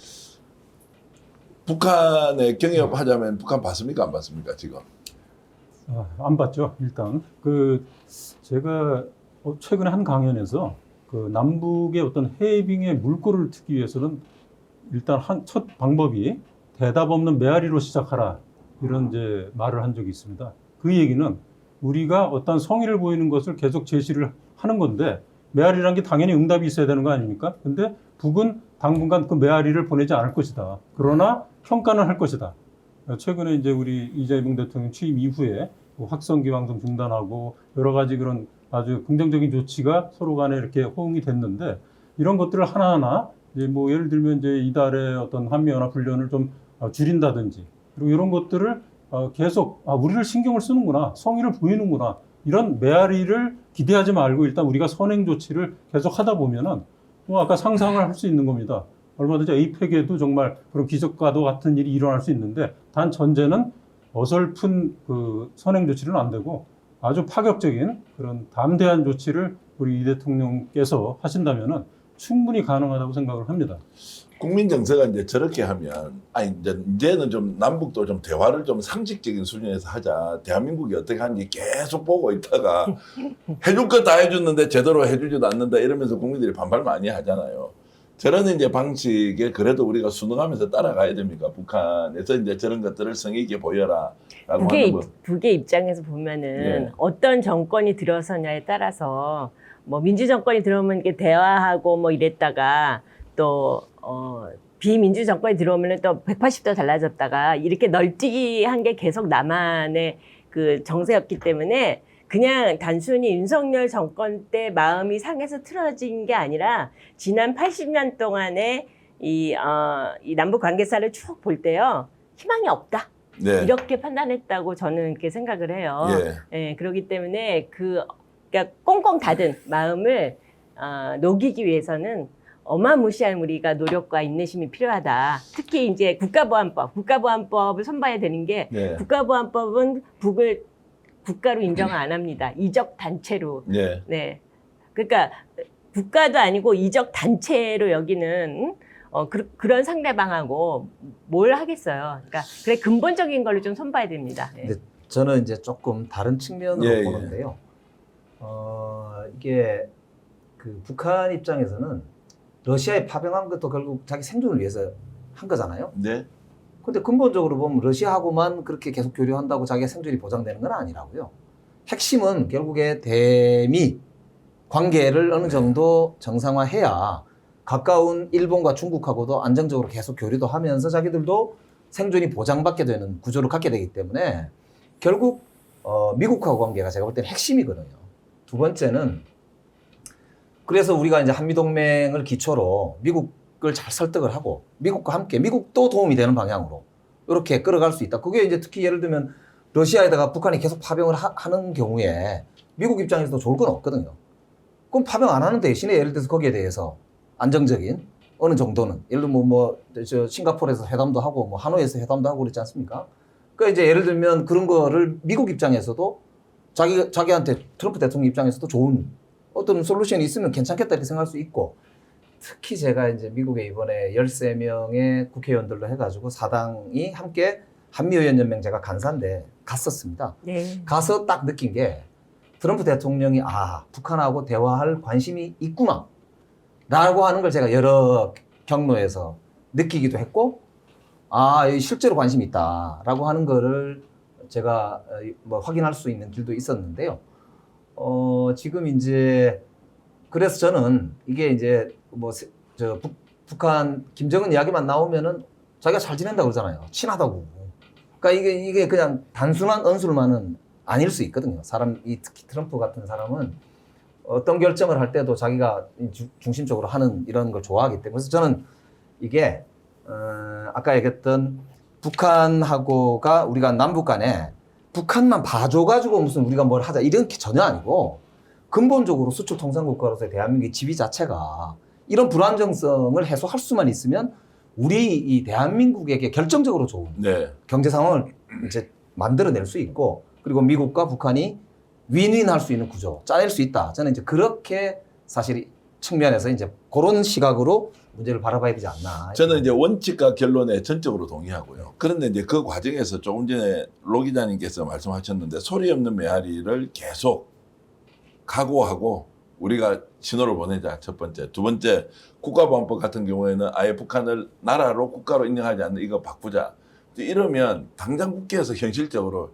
북한에 경협하자면 북한 봤습니까? 안 봤습니까? 지금? 안 봤죠. 일단 제가 최근에 한 강연에서 남북의 어떤 해빙의 물꼬를 트기 위해서는 일단 첫 방법이 대답 없는 메아리로 시작하라 이런 이제 말을 한 적이 있습니다. 그 얘기는 우리가 어떤 성의를 보이는 것을 계속 제시를 하는 건데 메아리라는 게 당연히 응답이 있어야 되는 거 아닙니까? 근데 북은 당분간 그 메아리를 보내지 않을 것이다. 그러나 평가는 할 것이다. 최근에 이제 우리 이재명 대통령 취임 이후에 확성기 방송 중단하고 여러 가지 그런 아주 긍정적인 조치가 서로 간에 이렇게 호응이 됐는데 이런 것들을 하나하나 이제 뭐 예를 들면 이제 이달에 어떤 한미연합훈련을 좀 줄인다든지 그리고 이런 것들을 계속 우리를 신경을 쓰는구나 성의를 보이는구나 이런 메아리를 기대하지 말고 일단 우리가 선행 조치를 계속 하다 보면은 뭐 아까 상상을 할 수 있는 겁니다. 얼마든지 에이펙에도 정말 그런 기적과도 같은 일이 일어날 수 있는데 단 전제는 어설픈 선행 조치는 안 되고 아주 파격적인 그런 담대한 조치를 우리 이 대통령께서 하신다면은 충분히 가능하다고 생각을 합니다. 국민 정서가 이제 저렇게 하면 이제는 좀 남북도 좀 대화를 좀 상식적인 수준에서 하자. 대한민국이 어떻게 하는지 계속 보고 있다가 해줄 거 다 해줬는데 제대로 해주지도 않는다 이러면서 국민들이 반발 많이 하잖아요. 저런 이제 방식에 그래도 우리가 순응하면서 따라가야 됩니까? 북한에서 이제 저런 것들을 성의 있게 보여라. 북의 입장에서 보면은 네. 어떤 정권이 들어서냐에 따라서 뭐 민주정권이 들어오면 이게 대화하고 뭐 이랬다가 또 비민주 정권이 들어오면 또 180도 달라졌다가 이렇게 널뛰기 한 게 계속 남한의 그 정세였기 때문에 그냥 단순히 윤석열 정권 때 마음이 상해서 틀어진 게 아니라 지난 80년 동안의 이 남북 관계사를 쭉 볼 때요 희망이 없다. 네. 이렇게 판단했다고 저는 이렇게 생각을 해요. 예. 예, 그렇기 때문에 그러니까 꽁꽁 닫은 마음을 녹이기 위해서는 어마무시한 우리가 노력과 인내심이 필요하다. 특히 이제 국가보안법을 손봐야 되는 게 네. 국가보안법은 북을 국가로 인정을 안 합니다. 이적 단체로. 네. 네. 그러니까 국가도 아니고 이적 단체로 여기는 그런 상대방하고 뭘 하겠어요. 그러니까 그래 근본적인 걸로 좀 손봐야 됩니다. 네. 근데 저는 이제 조금 다른 측면으로 예, 보는데요. 이게 북한 입장에서는 러시아에 파병한 것도 결국 자기 생존을 위해서 한 거잖아요. 네. 근데 근본적으로 보면 러시아하고만 그렇게 계속 교류한다고 자기의 생존이 보장되는 건 아니라고요. 핵심은 결국에 대미 관계를 어느 정도 정상화해야 가까운 일본과 중국하고도 안정적으로 계속 교류도 하면서 자기들도 생존이 보장받게 되는 구조를 갖게 되기 때문에 결국 미국하고 관계가 제가 볼 때는 핵심이거든요. 두 번째는 그래서 우리가 이제 한미동맹을 기초로 미국을 잘 설득을 하고 미국과 함께 미국도 도움이 되는 방향으로 이렇게 끌어갈 수 있다. 그게 이제 특히 예를 들면 러시아에다가 북한이 계속 파병을 하는 경우에 미국 입장에서도 좋을 건 없거든요. 그럼 파병 안 하는 대신에 예를 들어서 거기에 대해서 안정적인 어느 정도는 예를 들면 저 싱가포르에서 회담도 하고 뭐 하노이에서 회담도 하고 그랬지 않습니까? 그러니까 이제 예를 들면 그런 거를 미국 입장에서도 자기한테 트럼프 대통령 입장에서도 좋은 어떤 솔루션이 있으면 괜찮겠다 이렇게 생각할 수 있고 특히 제가 이제 미국에 이번에 13명의 국회의원들로 해가지고 4당이 함께 한미의원연맹 제가 간사인데 갔었습니다. 네. 가서 딱 느낀 게 트럼프 대통령이 북한하고 대화할 관심이 있구나 라고 하는 걸 제가 여러 경로에서 느끼기도 했고 실제로 관심이 있다라고 하는 거를 제가 뭐 확인할 수 있는 길도 있었는데요. 지금 이제 그래서 저는 이게 이제 북한 김정은 이야기만 나오면은 자기가 잘 지낸다고 그러잖아요. 친하다고. 그러니까 이게 그냥 단순한 언술만은 아닐 수 있거든요. 특히 트럼프 같은 사람은 어떤 결정을 할 때도 자기가 중심적으로 하는 이런 걸 좋아하기 때문에 그래서 저는 이게 아까 얘기했던 북한하고가 우리가 남북 간에 북한만 봐줘가지고 무슨 우리가 뭘 하자 이런 게 전혀 아니고 근본적으로 수출 통상국가로서의 대한민국의 지위 자체가 이런 불안정성을 해소할 수만 있으면 우리 이 대한민국에게 결정적으로 좋은 네. 경제 상황을 이제 만들어낼 수 있고 그리고 미국과 북한이 윈윈할 수 있는 구조 짜낼 수 있다. 저는 이제 그렇게 사실 측면에서 이제 그런 시각으로 문제를 바라봐야 되지 않나. 저는 이제 원칙과 결론에 전적으로 동의하고요. 그런데 이제 그 과정에서 조금 전에 로 기자님께서 말씀하셨는데 소리 없는 메아리를 계속 각오하고 우리가 신호를 보내자. 첫 번째. 두 번째, 국가보안법 같은 경우에는 아예 북한을 나라로 국가로 인정하지 않는 이거 바꾸자. 이러면 당장 국회에서 현실적으로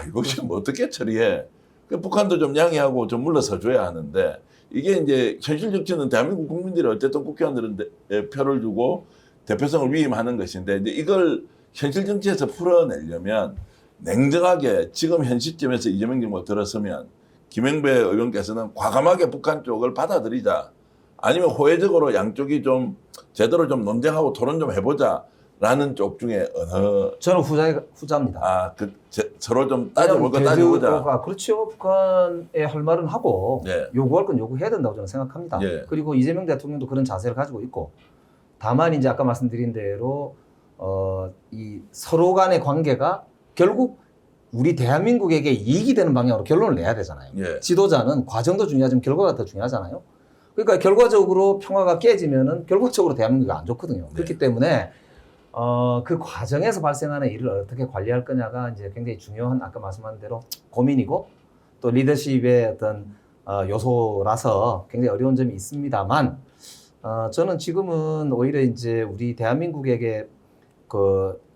이거 지금 어떻게 처리해? 북한도 좀 양해하고 좀 물러서 줘야 하는데 이게 이제 현실 정치는 대한민국 국민들이 어쨌든 국회의원들은 표를 주고 대표성을 위임하는 것인데 이제 이걸 현실 정치에서 풀어내려면 냉정하게 지금 현 시점에서 이재명 정부가 들어서면 김영배 의원께서는 과감하게 북한 쪽을 받아들이자 아니면 호혜적으로 양쪽이 좀 제대로 좀 논쟁하고 토론 좀 해보자. 라는 쪽 중에 어느 저는 후자입니다. 서로 좀 따져볼 거 따져보자. 그렇죠. 북한에 할 말은 하고 네. 요구할 건 요구해야 된다고 저는 생각합니다. 네. 그리고 이재명 대통령도 그런 자세를 가지고 있고 다만 이제 아까 말씀드린 대로 이 서로 간의 관계가 결국 우리 대한민국에게 이익이 되는 방향으로 결론을 내야 되잖아요. 네. 지도자는 과정도 중요하지만 결과가 더 중요하잖아요. 그러니까 결과적으로 평화가 깨지면은 결과적으로 대한민국이 안 좋거든요. 네. 그렇기 때문에 그 과정에서 발생하는 일을 어떻게 관리할 거냐가 이제 굉장히 중요한 아까 말씀한 대로 고민이고 또 리더십의 어떤 요소라서 굉장히 어려운 점이 있습니다만 저는 지금은 오히려 이제 우리 대한민국에게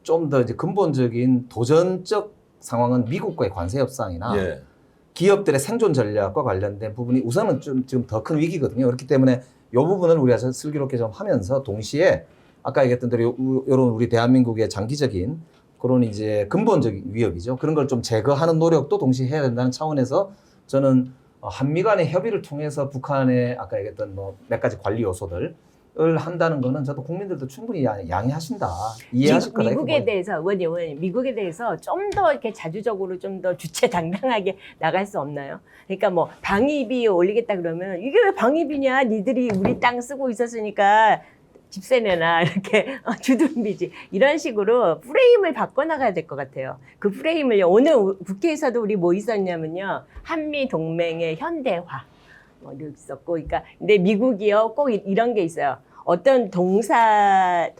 좀 더 이제 근본적인 도전적 상황은 미국과의 관세 협상이나 예. 기업들의 생존 전략과 관련된 부분이 우선은 좀 지금 더 큰 위기거든요. 그렇기 때문에 이 부분을 우리가 슬기롭게 좀 하면서 동시에 아까 얘기했던 대로 이런 우리 대한민국의 장기적인 그런 이제 근본적인 위협이죠. 그런 걸 좀 제거하는 노력도 동시에 해야 된다는 차원에서 저는 한미 간의 협의를 통해서 북한의 아까 얘기했던 몇 가지 관리 요소들을 한다는 거는 저도 국민들도 충분히 양해하신다. 이해하실 거다. 미국에 대해서 의원님 미국에 대해서 좀 더 이렇게 자주적으로 좀 더 주체당당하게 나갈 수 없나요? 그러니까 뭐 방위비 올리겠다 그러면 이게 왜 방위비냐? 니들이 우리 땅 쓰고 있었으니까 집세 내나 이렇게 주둔비지 이런 식으로 프레임을 바꿔나가야 될 것 같아요. 그 프레임을 오늘 국회에서도 우리 뭐 있었냐면요. 한미 동맹의 현대화 이렇게 있었고 그러니까 근데 미국이요 꼭 이런 게 있어요. 어떤 동사의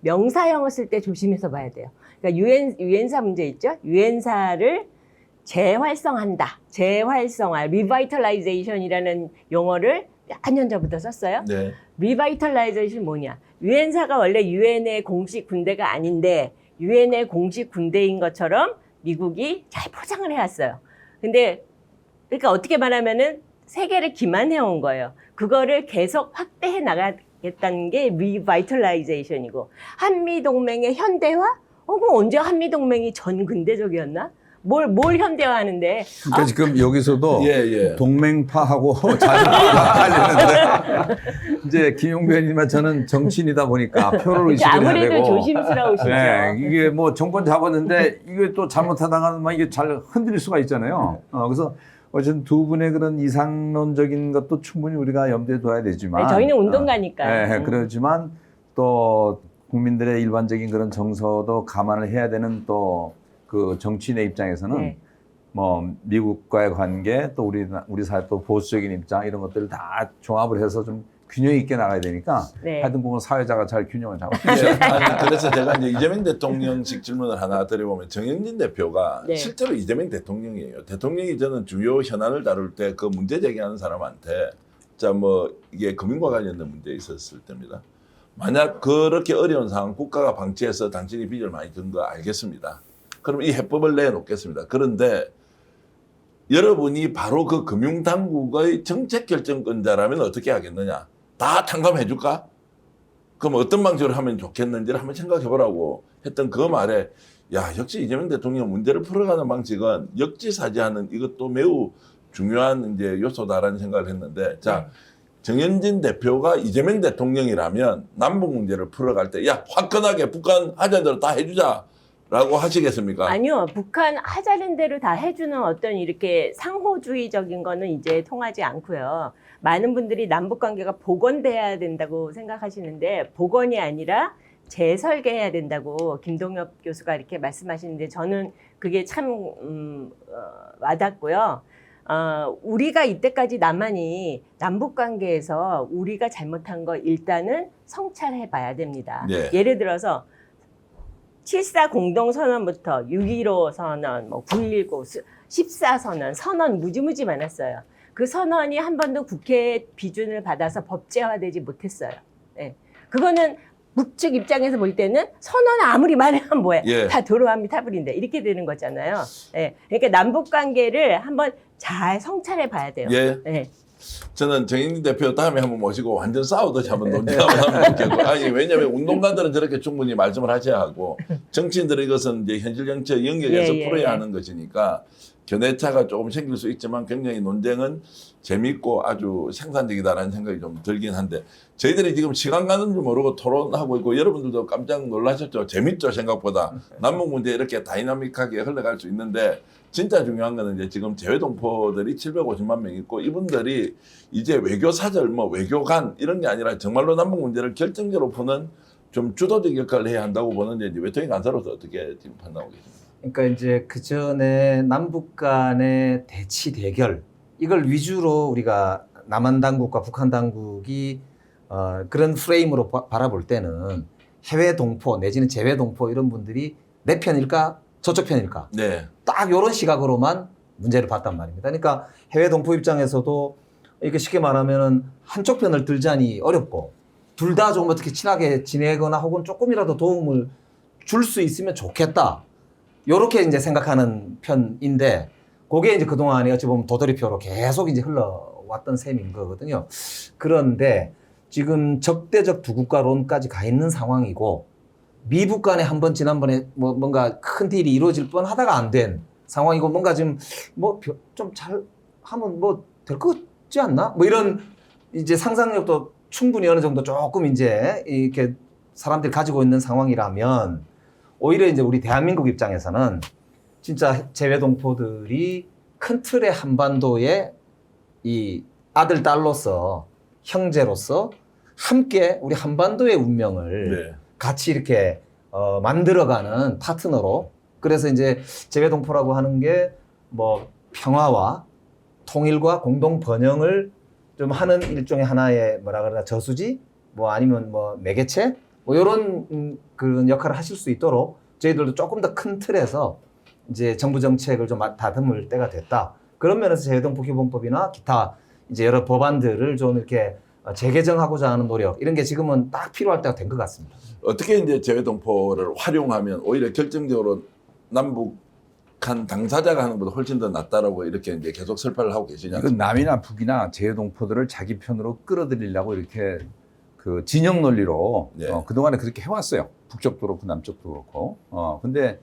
명사형을 쓸 때 조심해서 봐야 돼요. 그러니까 유엔사 문제 있죠. 유엔사를 재활성한다. 재활성화, revitalization이라는 용어를 몇 년 전부터 썼어요. 네. 리바이털라이제이션 뭐냐? 유엔사가 원래 유엔의 공식 군대가 아닌데 유엔의 공식 군대인 것처럼 미국이 잘 포장을 해왔어요. 근데 그러니까 어떻게 말하면은 세계를 기만해 온 거예요. 그거를 계속 확대해 나가겠다는 게 리바이털라이제이션이고 한미 동맹의 현대화 그럼 언제 한미동맹이 전 근대적이었나? 뭘 현대화하는데? 그러니까 지금 여기서도 예. 동맹파하고 자주하려는데 이제 김용배 의원님은 저는 정치인이다 보니까 표를 의식을 해야 아무래도 되고 조심스러우시죠. 네, 이게 뭐 정권 잡았는데 이게 또 잘못하다가는 이게 잘 흔들릴 수가 있잖아요. 그래서 어쨌든 두 분의 그런 이상론적인 것도 충분히 우리가 염두에 둬야 되지만 네, 저희는 운동가니까. 네, 그렇지만 또 국민들의 일반적인 그런 정서도 감안을 해야 되는 또 그 정치인의 입장에서는 네. 뭐 미국과의 관계 또 우리 사회 또 보수적인 입장 이런 것들을 다 종합을 해서 좀 균형 있게 나가야 되니까 네. 하여튼 그건 사회자가 잘 균형을 잡아야 예, 아니, 그래서 제가 이제 이재명 대통령식 질문을 하나 드려보면 정영진 대표가 네. 실제로 이재명 대통령이에요. 대통령이 저는 주요 현안을 다룰 때 그 문제 제기하는 사람한테 자 뭐 이게 금융과 관련된 문제 있었을 때입니다. 만약 그렇게 어려운 상황 국가가 방치해서 당신이 빚을 많이 든 거 알겠습니다. 그럼 이 해법을 내놓겠습니다. 그런데 여러분이 바로 그 금융당국의 정책 결정권자라면 어떻게 하겠느냐? 다 탕감해 줄까? 그럼 어떤 방식으로 하면 좋겠는지를 한번 생각해 보라고 했던 그 말에 야 역시 이재명 대통령 문제를 풀어가는 방식은 역지사지하는 이것도 매우 중요한 이제 요소다라는 생각을 했는데 자 정현진 대표가 이재명 대통령이라면 남북 문제를 풀어갈 때 야 화끈하게 북한 하자는 대로 다 해주자라고 하시겠습니까? 아니요. 북한 하자는 대로 다 해주는 어떤 이렇게 상호주의적인 거는 이제 통하지 않고요. 많은 분들이 남북관계가 복원돼야 된다고 생각하시는데 복원이 아니라 재설계해야 된다고 김동엽 교수가 이렇게 말씀하시는데 저는 그게 참 와닿고요. 우리가 이때까지 남한이 남북관계에서 우리가 잘못한 거 일단은 성찰해 봐야 됩니다. 네. 예를 들어서 7.4 공동선언부터 6.15 선언, 뭐 9.19, 14 선언 무지무지 많았어요. 그 선언이 한 번도 국회 비준을 받아서 법제화되지 못했어요. 네. 그거는 북측 입장에서 볼 때는 선언을 아무리 말하면 뭐해. 예. 다 도로함이 타불인데 이렇게 되는 거잖아요. 네. 그러니까 남북관계를 한번 잘 성찰해 봐야 돼요. 예. 네. 저는 정인진 대표 다음에 한번 모시고 완전 싸우듯이 한번 논쟁 한번 하면 좋겠고 아니 왜냐하면 운동가들은 저렇게 충분히 말씀을 하셔야 하고 정치인들은 이것은 이제 현실 정치의 영역에서 풀어야 하는 것이니까 견해차가 조금 생길 수 있지만 굉장히 논쟁은 재밌고 아주 생산적이다라는 생각이 좀 들긴 한데 저희들이 지금 시간 가는 줄 모르고 토론하고 있고 여러분들도 깜짝 놀라셨죠. 재밌죠 생각보다. 남북 문제 이렇게 다이나믹하게 흘러갈 수 있는데 진짜 중요한 거는 이제 지금 재외동포들이 750만 명 있고 이분들이 이제 외교사절 뭐 외교관 이런 게 아니라 정말로 남북 문제를 결정적으로 푸는 좀 주도적 역할을 해야 한다고 보는데 이제 외통위 간사로서 어떻게 지금 판단하고 계십니까? 그러니까 이제 그 전에 남북 간의 대치 대결 이걸 위주로 우리가 남한 당국과 북한 당국이 그런 프레임으로 바라볼 때는 해외 동포 내지는 재외 동포 이런 분들이 내 편일까 저쪽 편일까 네. 딱 이런 시각으로만 문제를 봤단 말입니다. 그러니까 해외 동포 입장에서도 이렇게 쉽게 말하면은 한쪽 편을 들자니 어렵고 둘 다 좀 어떻게 친하게 지내거나 혹은 조금이라도 도움을 줄 수 있으면 좋겠다. 요렇게 이제 생각하는 편인데 그게 이제 그동안에 어찌 보면 도돌이표로 계속 이제 흘러왔던 셈인 거거든요. 그런데 지금 적대적 두 국가론까지 가 있는 상황이고 미북 간에 한번 지난번에 뭐 뭔가 큰 딜이 이루어질 뻔 하다가 안 된 상황이고 뭔가 지금 뭐 좀 잘 하면 뭐 될 것 같지 않나? 뭐 이런 이제 상상력도 충분히 어느 정도 조금 이제 이렇게 사람들이 가지고 있는 상황이라면 오히려 이제 우리 대한민국 입장에서는 진짜 재외동포들이 큰 틀의 한반도의 이 아들, 딸로서 형제로서 함께 우리 한반도의 운명을 네. 같이 이렇게 만들어가는 파트너로 그래서 이제 재외동포라고 하는 게 뭐 평화와 통일과 공동 번영을 좀 하는 일종의 하나의 뭐라 그러나 저수지 뭐 아니면 뭐 매개체 뭐 이런 그런 역할을 하실 수 있도록 저희들도 조금 더 큰 틀에서 이제 정부 정책을 좀 다듬을 때가 됐다. 그런 면에서 재외동포 기본법이나 기타 이제 여러 법안들을 좀 이렇게 재개정하고자 하는 노력 이런 게 지금은 딱 필요할 때가 된 것 같습니다. 어떻게 이제 재외동포를 활용하면 오히려 결정적으로 남북한 당사자가 하는 것보다 훨씬 더 낫다라고 이렇게 이제 계속 설파를 하고 계시냐? 이건 남이나 북이나 재외동포들을 자기 편으로 끌어들이려고 이렇게 그 진영 논리로 네. 그동안에 그렇게 해왔어요. 북쪽도 그렇고 남쪽도 그렇고. 근데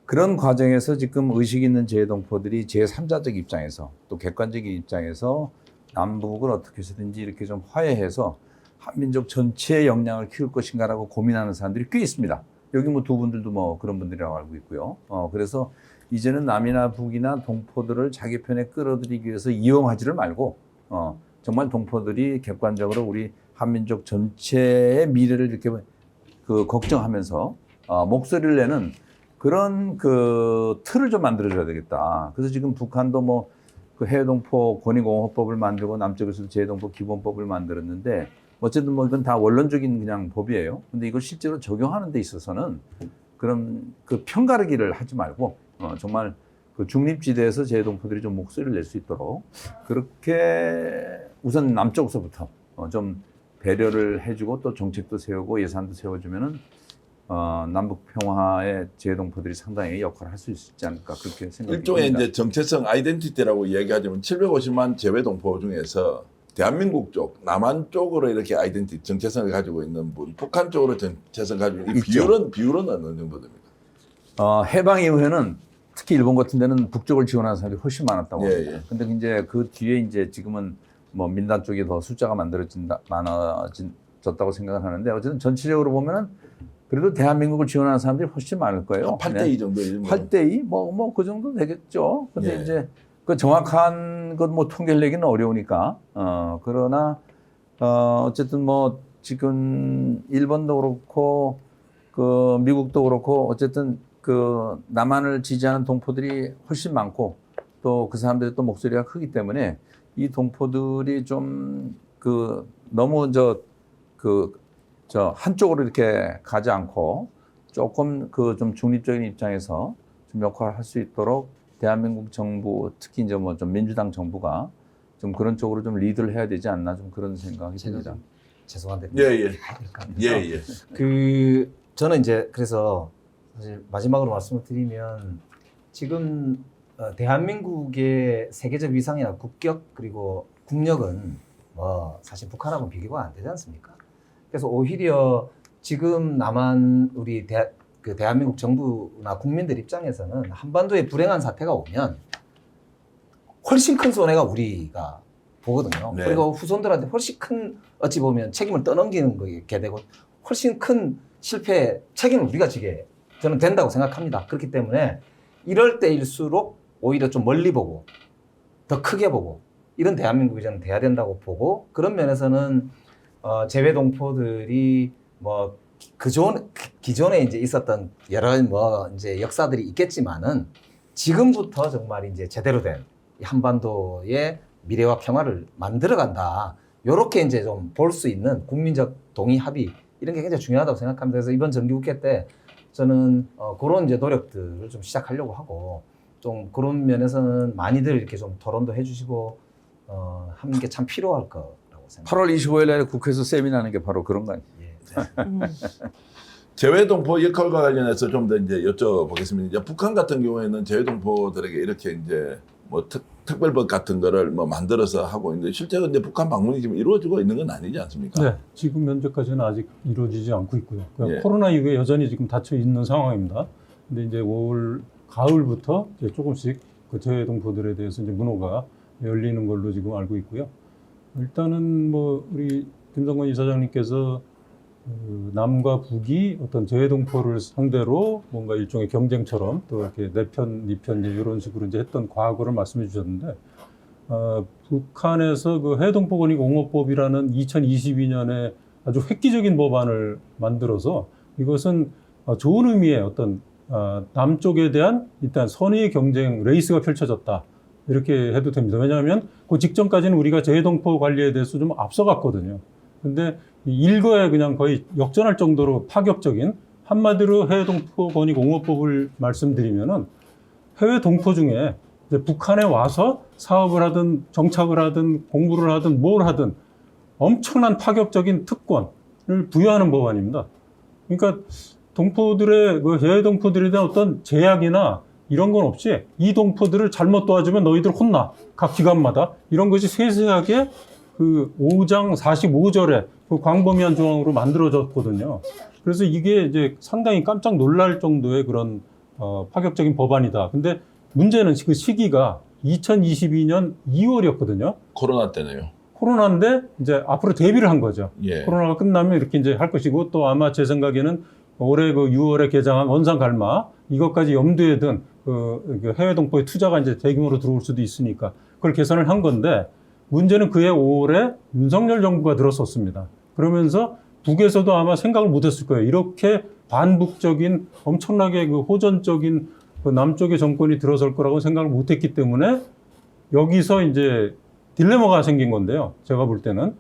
그런 과정에서 지금 의식 있는 재외동포들이 제3자적 입장에서 또 객관적인 입장에서 남북을 어떻게 해서든지 이렇게 좀 화해해서 한민족 전체의 역량을 키울 것인가라고 고민하는 사람들이 꽤 있습니다. 여기 뭐 두 분들도 뭐 그런 분들이라고 알고 있고요. 그래서 이제는 남이나 북이나 동포들을 자기 편에 끌어들이기 위해서 이용하지를 말고 정말 동포들이 객관적으로 우리 한민족 전체의 미래를 이렇게 그 걱정하면서 목소리를 내는 그런 그 틀을 좀 만들어줘야 되겠다. 그래서 지금 북한도 뭐 그 해외동포 권익공호법을 만들고 남쪽에서도 재외동포 기본법을 만들었는데 어쨌든 뭐 이건 다 원론적인 그냥 법이에요. 근데 이걸 실제로 적용하는 데 있어서는 그런 그 편가르기를 하지 말고 정말 그 중립지대에서 재외동포들이 좀 목소리를 낼 수 있도록 그렇게 우선 남쪽서부터 좀 배려를 해주고 또 정책도 세우고 예산도 세워주면은 남북 평화의 재외동포들이 상당히 역할을 할 수 있지 않을까 그렇게 생각합니다. 일종의 이제 정체성 아이덴티티라고 이야기하자면 750만 재외동포 중에서 대한민국 쪽, 남한 쪽으로 이렇게 아이덴티티, 정체성을 가지고 있는 분, 북한 쪽으로 정체성을 가지고 있는 이 있죠. 비율은 어느 정도 됩니까? 해방 이후에는 특히 일본 같은 데는 북쪽을 지원하는 사람들이 훨씬 많았다고 예, 합니다. 예. 근데 이제 그 뒤에 이제 지금은 뭐 민단 쪽이 더 숫자가 많아졌다고 생각을 하는데 어쨌든 전체적으로 보면은 그래도 대한민국을 지원하는 사람들이 훨씬 많을 거예요. 8대2 정도 이런 거. 8대2 뭐 그 정도 되겠죠. 근데 예. 이제 그 정확한 것 뭐 통계를 내기는 어려우니까 그러나 어쨌든 뭐 지금 일본도 그렇고 그 미국도 그렇고 어쨌든 그 남한을 지지하는 동포들이 훨씬 많고 또 그 사람들의 또 목소리가 크기 때문에 이 동포들이 좀 그 너무 저 한쪽으로 이렇게 가지 않고 조금 그 좀 중립적인 입장에서 좀 역할을 할 수 있도록 대한민국 정부 특히 이제 뭐 좀 민주당 정부가 좀 그런 쪽으로 좀 리드를 해야 되지 않나 좀 그런 생각이 듭니다. 죄송한데 예. 그 저는 이제 그래서 사실 마지막으로 말씀을 드리면 지금 대한민국의 세계적 위상이나 국격 그리고 국력은 뭐 사실 북한하고는 비교가 안 되지 않습니까? 그래서 오히려 지금 남한 우리 대한민국 정부나 국민들 입장에서는 한반도에 불행한 사태가 오면 훨씬 큰 손해가 우리가 보거든요. 네. 그리고 후손들한테 훨씬 큰 어찌 보면 책임을 떠넘기는 게 되고 훨씬 큰 실패 책임을 우리가 지게 저는 된다고 생각합니다. 그렇기 때문에 이럴 때일수록 오히려 좀 멀리 보고 더 크게 보고 이런 대한민국이 저는 돼야 된다고 보고 그런 면에서는 재외동포들이 뭐 기존에 이제 있었던 여러 뭐 이제 역사들이 있겠지만은 지금부터 정말 이제 제대로 된 한반도의 미래와 평화를 만들어간다. 요렇게 이제 좀 볼 수 있는 국민적 동의 합의 이런 게 굉장히 중요하다고 생각합니다. 그래서 이번 정기국회 때 저는 그런 이제 노력들을 좀 시작하려고 하고 좀 그런 면에서는 많이들 이렇게 좀 토론도 해주시고 하는 게 참 필요할 거라고 생각합니다. 8월 25일 날에 국회에서 세미나하는 게 바로 그런 거 아니에요? 재외동포 역할과 관련해서 좀 더 이제 여쭤보겠습니다. 이제 북한 같은 경우에는 재외동포들에게 이렇게 이제 뭐 특별법 같은 거를 뭐 만들어서 하고 있는데 실제로 이제 북한 방문이 지금 이루어지고 있는 건 아니지 않습니까? 네, 지금 현재까지는 아직 이루어지지 않고 있고요. 그러니까 예. 코로나 이후에 여전히 지금 닫혀 있는 상황입니다. 근데 이제 올 가을부터 이제 조금씩 그 재외동포들에 대해서 이제 문호가 열리는 걸로 지금 알고 있고요. 일단은 뭐 우리 김성건 이사장님께서 남과 북이 어떤 재외동포를 상대로 뭔가 일종의 경쟁처럼 또 이렇게 내 편, 네 편 이런 식으로 이제 했던 과거를 말씀해 주셨는데, 북한에서 그 해외동포 권익 옹호법이라는 2022년에 아주 획기적인 법안을 만들어서 이것은 좋은 의미의 어떤 남쪽에 대한 일단 선의의 경쟁 레이스가 펼쳐졌다. 이렇게 해도 됩니다. 왜냐하면 그 직전까지는 우리가 재외동포 관리에 대해서 좀 앞서갔거든요. 근데 일거에 그냥 거의 역전할 정도로 파격적인 한마디로 해외동포 권익 옹호법을 말씀드리면은 해외동포 중에 이제 북한에 와서 사업을 하든 정착을 하든 공부를 하든 뭘 하든 엄청난 파격적인 특권을 부여하는 법안입니다. 그러니까 동포들의 그 해외동포들에 대한 어떤 제약이나 이런 건 없이 이 동포들을 잘못 도와주면 너희들 혼나 각 기관마다 이런 것이 세세하게 그 5장 45절에 그 광범위한 조항으로 만들어졌거든요. 그래서 이게 이제 상당히 깜짝 놀랄 정도의 그런 파격적인 법안이다. 근데 문제는 그 시기가 2022년 2월이었거든요. 코로나 때네요. 코로나인데 이제 앞으로 대비를 한 거죠. 예. 코로나가 끝나면 이렇게 이제 할 것이고 또 아마 제 생각에는 올해 그 6월에 개장한 원상 갈마 이것까지 염두에 둔 그 해외 동포의 투자가 이제 대규모로 들어올 수도 있으니까 그걸 계산을 한 건데 문제는 그해 5월에 윤석열 정부가 들었었습니다. 그러면서 북에서도 아마 생각을 못했을 거예요. 이렇게 반북적인 엄청나게 그 호전적인 그 남쪽의 정권이 들어설 거라고 생각을 못했기 때문에 여기서 이제 딜레마가 생긴 건데요. 제가 볼 때는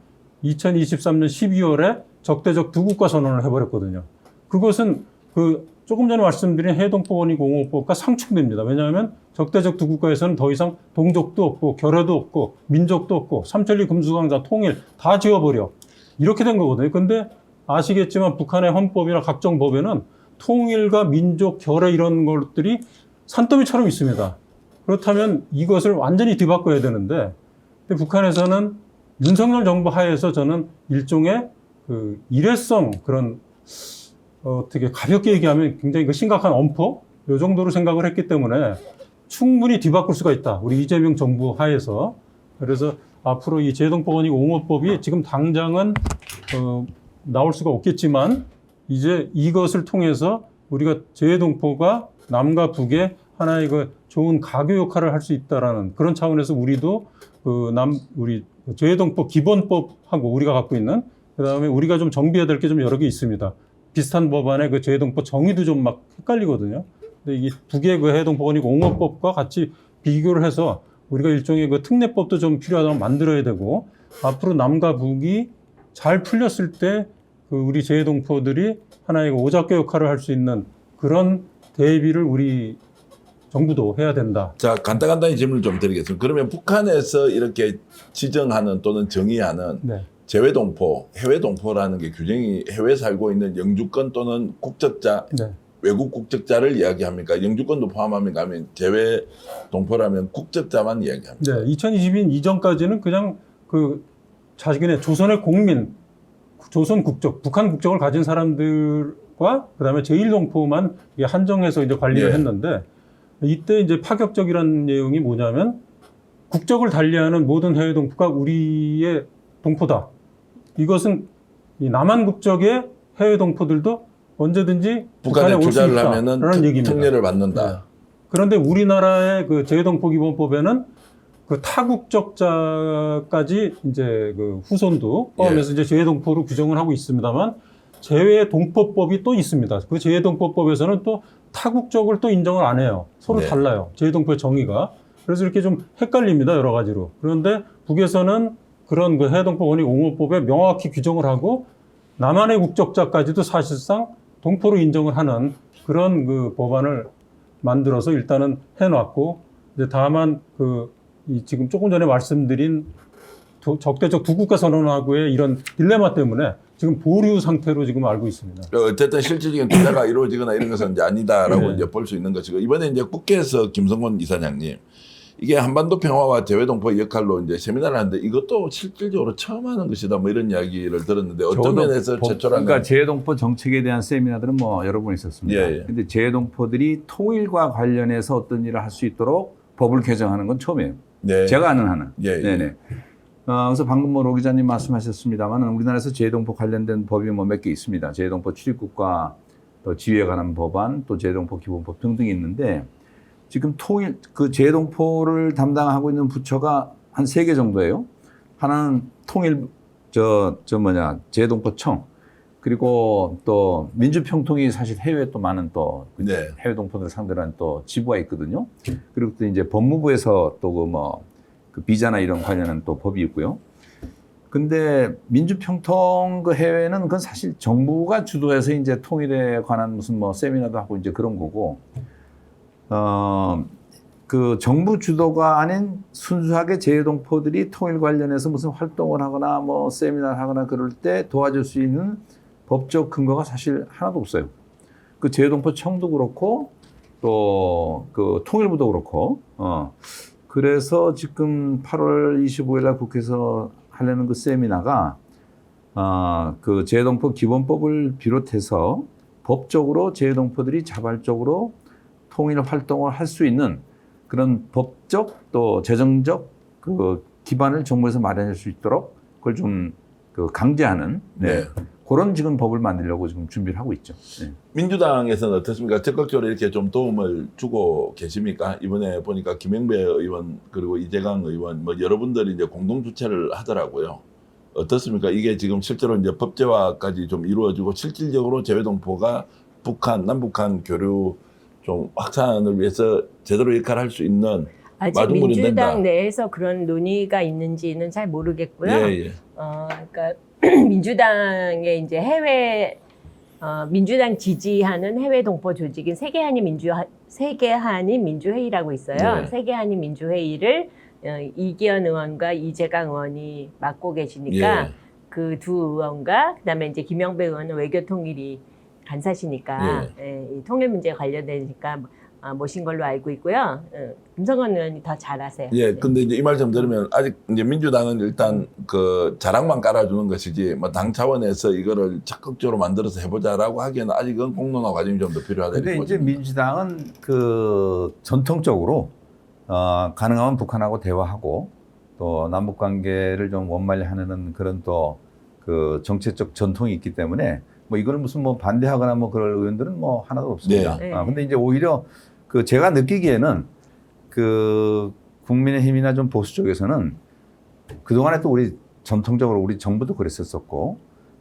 2023년 12월에 적대적 두 국가 선언을 해버렸거든요. 그것은 그 조금 전에 말씀드린 해외동포권익5호법과 상충됩니다. 왜냐하면 적대적 두 국가에서는 더 이상 동족도 없고 결여도 없고 민족도 없고 삼천리 금수강자 통일 다 지워버려. 이렇게 된 거거든요. 근데 아시겠지만 북한의 헌법이나 각종 법에는 통일과 민족, 결여 이런 것들이 산더미처럼 있습니다. 그렇다면 이것을 완전히 뒤바꿔야 되는데 근데 북한에서는 윤석열 정부 하에서 저는 일종의 그 일회성 그런 어떻게 가볍게 얘기하면 굉장히 그 심각한 엄포 이 정도로 생각을 했기 때문에 충분히 뒤바꿀 수가 있다. 우리 이재명 정부 하에서. 그래서 앞으로 이 재동포권익 옹호법이 지금 당장은 나올 수가 없겠지만 이제 이것을 통해서 우리가 재동포가 남과 북의 하나의 그 좋은 가교 역할을 할 수 있다라는 그런 차원에서 우리도 우리 재동포 기본법하고 우리가 갖고 있는 그다음에 우리가 좀 정비해야 될 게 좀 여러 개 있습니다. 비슷한 법안의 그 재동포 정의도 좀 막 헷갈리거든요. 근데 이게 북의 그 해동포권익 옹호법과 같이 비교를 해서 우리가 일종의 그 특례법도 좀 필요하다고 만들어야 되고 앞으로 남과 북이 잘 풀렸을 때 그 우리 재동포들이 하나의 그 오작교 역할을 할 수 있는 그런 대비를 우리 정부도 해야 된다. 자, 간단히 질문을 좀 드리겠습니다. 그러면 북한에서 이렇게 지정하는 또는 정의하는 네. 재외동포, 해외동포라는 게 규정이 해외에 살고 있는 영주권 또는 국적자, 네. 외국 국적자를 이야기합니까? 영주권도 포함합니까? 하면 재외동포라면 국적자만 이야기합니까? 네. 2022년 이전까지는 그냥 그 자기네 조선의 국민, 조선 국적, 북한 국적을 가진 사람들과 그다음에 제1동포만 한정해서 이제 관리를 예. 했는데 이때 이제 파격적이라는 내용이 뭐냐면 국적을 달리하는 모든 해외 동포가 우리의 동포다. 이것은 이 남한 국적의 해외 동포들도 언제든지 북한에 북한에 올 수 투자를 있다라는 하면은 얘기입니다. 특례를 받는다. 네. 그런데 우리나라의 그 재외동포 기본법에는 그 타국적자까지 이제 그 후손도 포함해서 이제 재외동포로 규정을 하고 있습니다만 재외동포법이 또 있습니다. 그 재외동포법에서는 또 타국적을 또 인정을 안 해요. 서로 네. 달라요. 재외동포의 정의가. 그래서 이렇게 좀 헷갈립니다. 여러 가지로. 그런데 북에서는 그런 그 해외동포권익 옹호법에 명확히 규정을 하고 남한의 국적자까지도 사실상 동포로 인정을 하는 그런 그 법안을 만들어서 일단은 해놨고 이제 다만 이 지금 조금 전에 말씀드린 적대적 두 국가 선언하고의 이런 딜레마 때문에 지금 보류 상태로 지금 알고 있습니다. 어쨌든 실질적인 투자가 이루어지거나 이런 것은 이제 아니다라고 네. 이제 볼 수 있는 것이고 이번에 이제 국회에서 김성곤 이사장님 이게 한반도 평화와 재외동포의 역할로 이제 세미나를 하는데 이것도 실질적으로 처음 하는 것이다 뭐 이런 이야기를 들었는데 어떤 면에서 최초라는 그러니까 재외동포 정책에 대한 세미나들은 뭐 여러 번 있었습니다. 예. 근데 재외동포들이 통일과 관련해서 어떤 일을 할 수 있도록 법을 개정하는 건 처음이에요. 네. 제가 아는 한은. 예, 예. 네네. 그래서 방금 뭐 로 기자님 말씀하셨습니다만 우리나라에서 재외동포 관련된 법이 뭐 몇 개 있습니다. 재외동포 출입국과 또 지위에 관한 법안, 또 재외동포 기본법 등등이 있는데 지금 통일 그 재외동포를 담당하고 있는 부처가 한 3개 정도예요. 하나는 통일 재외동포청 그리고 또 민주평통이 사실 해외에 또 많은 또 네. 해외 동포들 상대로 한 또 지부가 있거든요. 그리고 또 이제 법무부에서 또 그 비자나 이런 관련한 또 법이 있고요. 근데 민주평통 그 해외는 그건 사실 정부가 주도해서 이제 통일에 관한 무슨 뭐 세미나도 하고 이제 그런 거고, 그 정부 주도가 아닌 순수하게 재외동포들이 통일 관련해서 무슨 활동을 하거나 뭐 세미나를 하거나 그럴 때 도와줄 수 있는 법적 근거가 사실 하나도 없어요. 그 재외동포청도 그렇고 또 그 통일부도 그렇고, 그래서 지금 8월 25일 날 국회에서 하려는 그 세미나가 그 재외동포 기본법을 비롯해서 법적으로 재외동포들이 자발적으로 통일 활동을 할 수 있는 그런 법적 또 재정적 그 기반을 정부에서 마련할 수 있도록 그걸 좀 그 강제하는 네. 그런 지금 법을 만들려고 지금 준비를 하고 있죠. 네. 민주당에서는 어떻습니까? 적극적으로 이렇게 좀 도움을 주고 계십니까? 이번에 보니까 김영배 의원 그리고 이재강 의원 뭐 여러분들이 이제 공동 주최를 하더라고요. 어떻습니까? 이게 지금 실제로 이제 법제화까지 좀 이루어지고 실질적으로 재외동포가 북한, 남북한 교류 좀 확산을 위해서 제대로 역할을 할 수 있는 아직 마중물이 된다. 민주당 내에서 그런 논의가 있는지는 잘 모르겠고요. 예. 그러니까 민주당의 이제 민주당 지지하는 해외 동포 조직인 세계한인 민주회의라고 있어요. 네. 세계한인 민주회의를 이기현 의원과 이재강 의원이 맡고 계시니까 예. 그 두 의원과 그다음에 이제 김영배 의원은 외교통일이 간사시니까 이 통일 문제에 관련되니까 모신 걸로 알고 있고요. 김성건 의원이 더 잘 아세요. 예, 네. 근데 이제 이 말씀 들으면 아직 이제 민주당은 일단 그 자락만 깔아주는 것이지 뭐 당 차원에서 이거를 적극적으로 만들어서 해보자라고 하기에는 아직은 공론화 과정이 좀 더 필요하다. 근데 이렇게 이제 보십니다. 민주당은 그 전통적으로 가능하면 북한하고 대화하고 또 남북 관계를 좀 원만히하는 그런 또 그 정책적 전통이 있기 때문에 뭐 이걸 무슨 뭐 반대하거나 뭐 그럴 의원들은 뭐 하나도 없습니다. 네. 근데 이제 오히려 그 제가 느끼기에는 그 국민의힘이나 좀 보수 쪽에서는 그동안에 또 우리 전통적으로 우리 정부도 그랬었고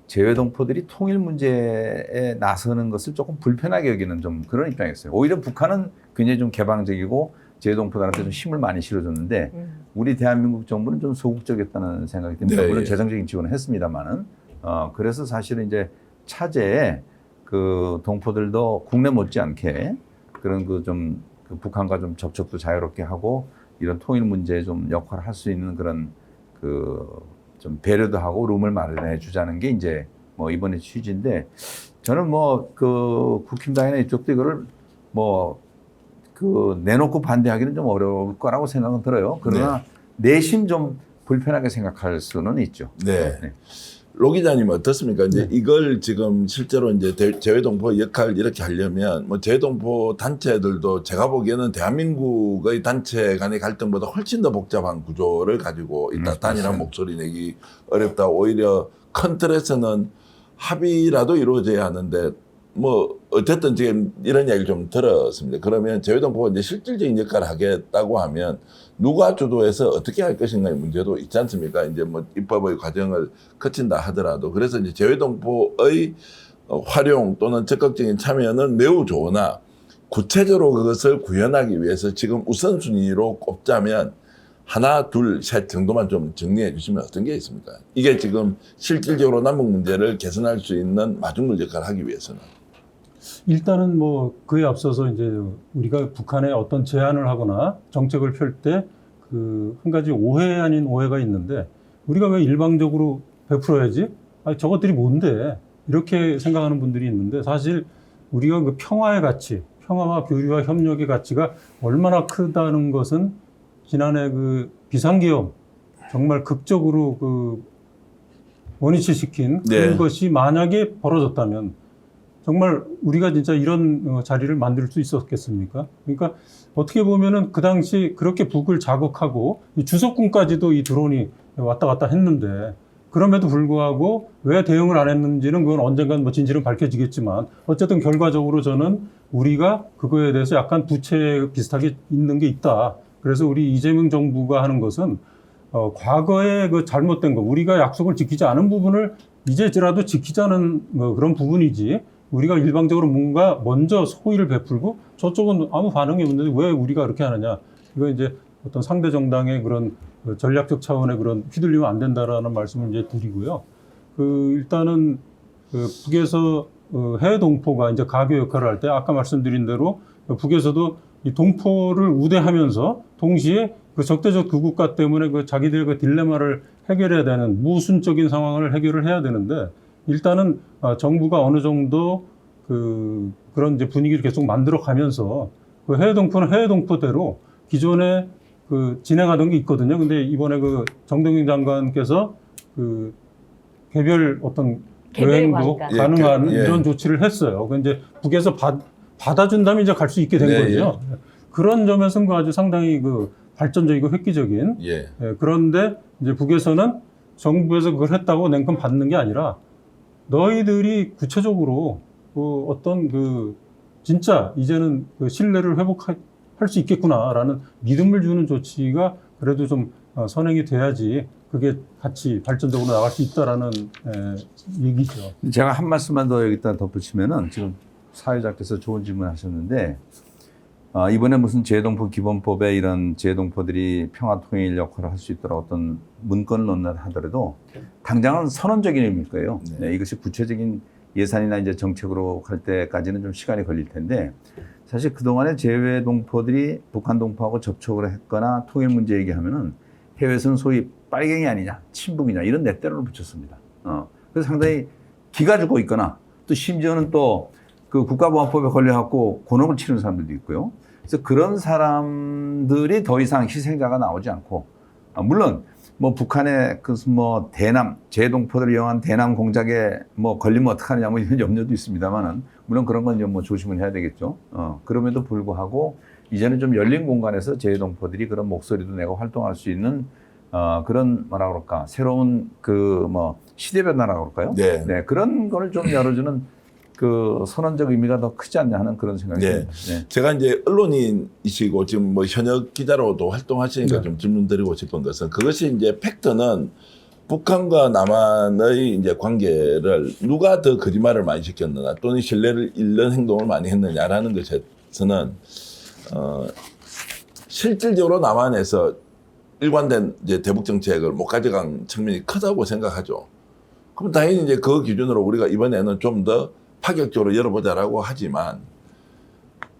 재외동포들이 통일 문제에 나서는 것을 조금 불편하게 여기는 좀 그런 입장이었어요. 오히려 북한은 굉장히 좀 개방적이고 재외동포들한테 좀 힘을 많이 실어줬는데 우리 대한민국 정부는 좀 소극적이었다는 생각이 듭니다. 네, 물론 예. 재정적인 지원을 했습니다만은 그래서 사실은 이제 차제에 그 동포들도 국내 못지않게 그런 그 좀 그 북한과 좀 접촉도 자유롭게 하고 이런 통일 문제에 좀 역할을 할 수 있는 그런 그 좀 배려도 하고 룸을 마련해 주자는 게 이제 뭐 이번에 취지인데 저는 뭐 그 국힘당이나 이쪽도 이거를 뭐 그 내놓고 반대하기는 좀 어려울 거라고 생각은 들어요. 그러나 내심 좀 불편하게 생각할 수는 있죠. 네. 로 기자님 어떻습니까? 이제 이걸 지금 실제로 이제 재외동포 역할 이렇게 하려면 뭐 재외동포 단체들도 제가 보기에는 대한민국의 단체 간의 갈등보다 훨씬 더 복잡한 구조를 가지고 있다. 단일한 목소리 내기 어렵다. 오히려 큰 틀에서는 합의라도 이루어져야 하는데 뭐 어쨌든 지금 이런 이야기를 좀 들었습니다. 그러면 재외동포가 이제 실질적인 역할을 하겠다고 하면 누가 주도해서 어떻게 할 것인가의 문제도 있지 않습니까? 이제 뭐 입법의 과정을 거친다 하더라도 그래서 이제 재외동포의 활용 또는 적극적인 참여는 매우 좋으나 구체적으로 그것을 구현하기 위해서 지금 우선순위로 꼽자면 하나, 둘, 셋 정도만 좀 정리해 주시면 어떤 게 있습니까? 이게 지금 실질적으로 남북 문제를 개선할 수 있는 마중물 역할을 하기 위해서는. 일단은 뭐 그에 앞서서 이제 우리가 북한에 어떤 제안을 하거나 정책을 펼 때 그 한 가지 오해 아닌 오해가 있는데 우리가 왜 일방적으로 베풀어야지? 아니 저것들이 뭔데? 이렇게 생각하는 분들이 있는데 사실 우리가 그 평화의 가치, 평화와 교류와 협력의 가치가 얼마나 크다는 것은 지난해 그 비상계엄 정말 극적으로 그 원위치시킨 그것이 만약에 벌어졌다면 정말 우리가 진짜 이런 자리를 만들 수 있었겠습니까? 그러니까 어떻게 보면은 그 당시 그렇게 북을 자극하고 이 주석군까지도 이 드론이 왔다 갔다 했는데 그럼에도 불구하고 왜 대응을 안 했는지는 그건 언젠간 뭐 진실은 밝혀지겠지만 어쨌든 결과적으로 저는 우리가 그거에 대해서 약간 부채 비슷하게 있는 게 있다. 그래서 우리 이재명 정부가 하는 것은 과거에 그 잘못된 거 우리가 약속을 지키지 않은 부분을 이제라도 지키자는 그런 부분이지 우리가 일방적으로 뭔가 먼저 호의를 베풀고 저쪽은 아무 반응이 없는데 왜 우리가 그렇게 하느냐. 이거 이제 어떤 상대 정당의 그런 전략적 차원의 그런 휘둘리면 안 된다라는 말씀을 이제 드리고요. 일단은 북에서 해외 동포가 이제 가교 역할을 할 때 아까 말씀드린 대로 북에서도 이 동포를 우대하면서 동시에 그 적대적 두 국가 때문에 그 자기들의 그 딜레마를 해결해야 되는 모순적인 상황을 해결을 해야 되는데 일단은 정부가 어느 정도 그런 이제 분위기를 계속 만들어 가면서 그 해외 동포는 해외 동포대로 기존에 진행하던 게 있거든요. 근데 이번에 정동영 장관께서 그 개별 어떤 개별 여행도 관광. 가능한 예, 이런 조치를 했어요. 그 이제 북에서 받아준다면 이제 갈 수 있게 된 네, 거죠. 그런 점에서는 그 아주 상당히 그 발전적이고 획기적인. 예. 그런데 이제 북에서는 정부에서 그걸 했다고 냉큼 받는 게 아니라 너희들이 구체적으로 그 어떤 그 진짜 이제는 그 신뢰를 회복할 수 있겠구나라는 믿음을 주는 조치가 그래도 좀 선행이 돼야지 그게 같이 발전적으로 나갈 수 있다라는 얘기죠. 제가 한 말씀만 더 여기다 덧붙이면은 지금 사회자께서 좋은 질문 하셨는데 이번에 무슨 재외동포 기본법에 이런 재외동포들이 평화통일 역할을 할 수 있도록 어떤 문건을 넣는다 하더라도 당장은 선언적인 의미일 거예요. 네. 네, 이것이 구체적인 예산이나 이제 정책으로 갈 때까지는 좀 시간이 걸릴 텐데 사실 그동안에 재외동포들이 북한 동포하고 접촉을 했거나 통일 문제 얘기하면은 해외에서는 소위 빨갱이 아니냐, 친북이냐 이런 잣대로를 붙였습니다. 그래서 상당히 기가 죽고 있거나 또 심지어는 또 그 국가보안법에 걸려갖고 곤혹을 치는 사람들도 있고요. 그래서 그런 사람들이 더 이상 희생자가 나오지 않고 물론 뭐 북한의 그 뭐 대남 재동포들을 이용한 대남 공작에 뭐 걸리면 어떡하느냐 뭐 이런 염려도 있습니다만은 물론 그런 건 이제 뭐 조심을 해야 되겠죠. 그럼에도 불구하고 이제는 좀 열린 공간에서 재동포들이 그런 목소리도 내고 활동할 수 있는 그런 뭐라 그럴까 새로운 그 뭐 시대 변화라고 그럴까요? 네. 네, 그런 거를 좀 열어주는 그 선언적 의미가 더 크지 않냐 하는 그런 생각이 네. 듭니다. 네. 제가 이제 언론인이시고 지금 뭐 현역 기자로도 활동하시니까 네. 좀 질문 드리고 싶은 것은 그것이 이제 팩트는 북한과 남한의 이제 관계를 누가 더 거짓말을 많이 시켰느냐 또는 신뢰를 잃는 행동을 많이 했느냐라는 것에서는 실질적으로 남한에서 일관된 이제 대북 정책을 못 가져간 측면이 크다고 생각하죠. 그럼 당연히 이제 그 기준으로 우리가 이번에는 좀 더 파격적으로 열어보자라고 하지만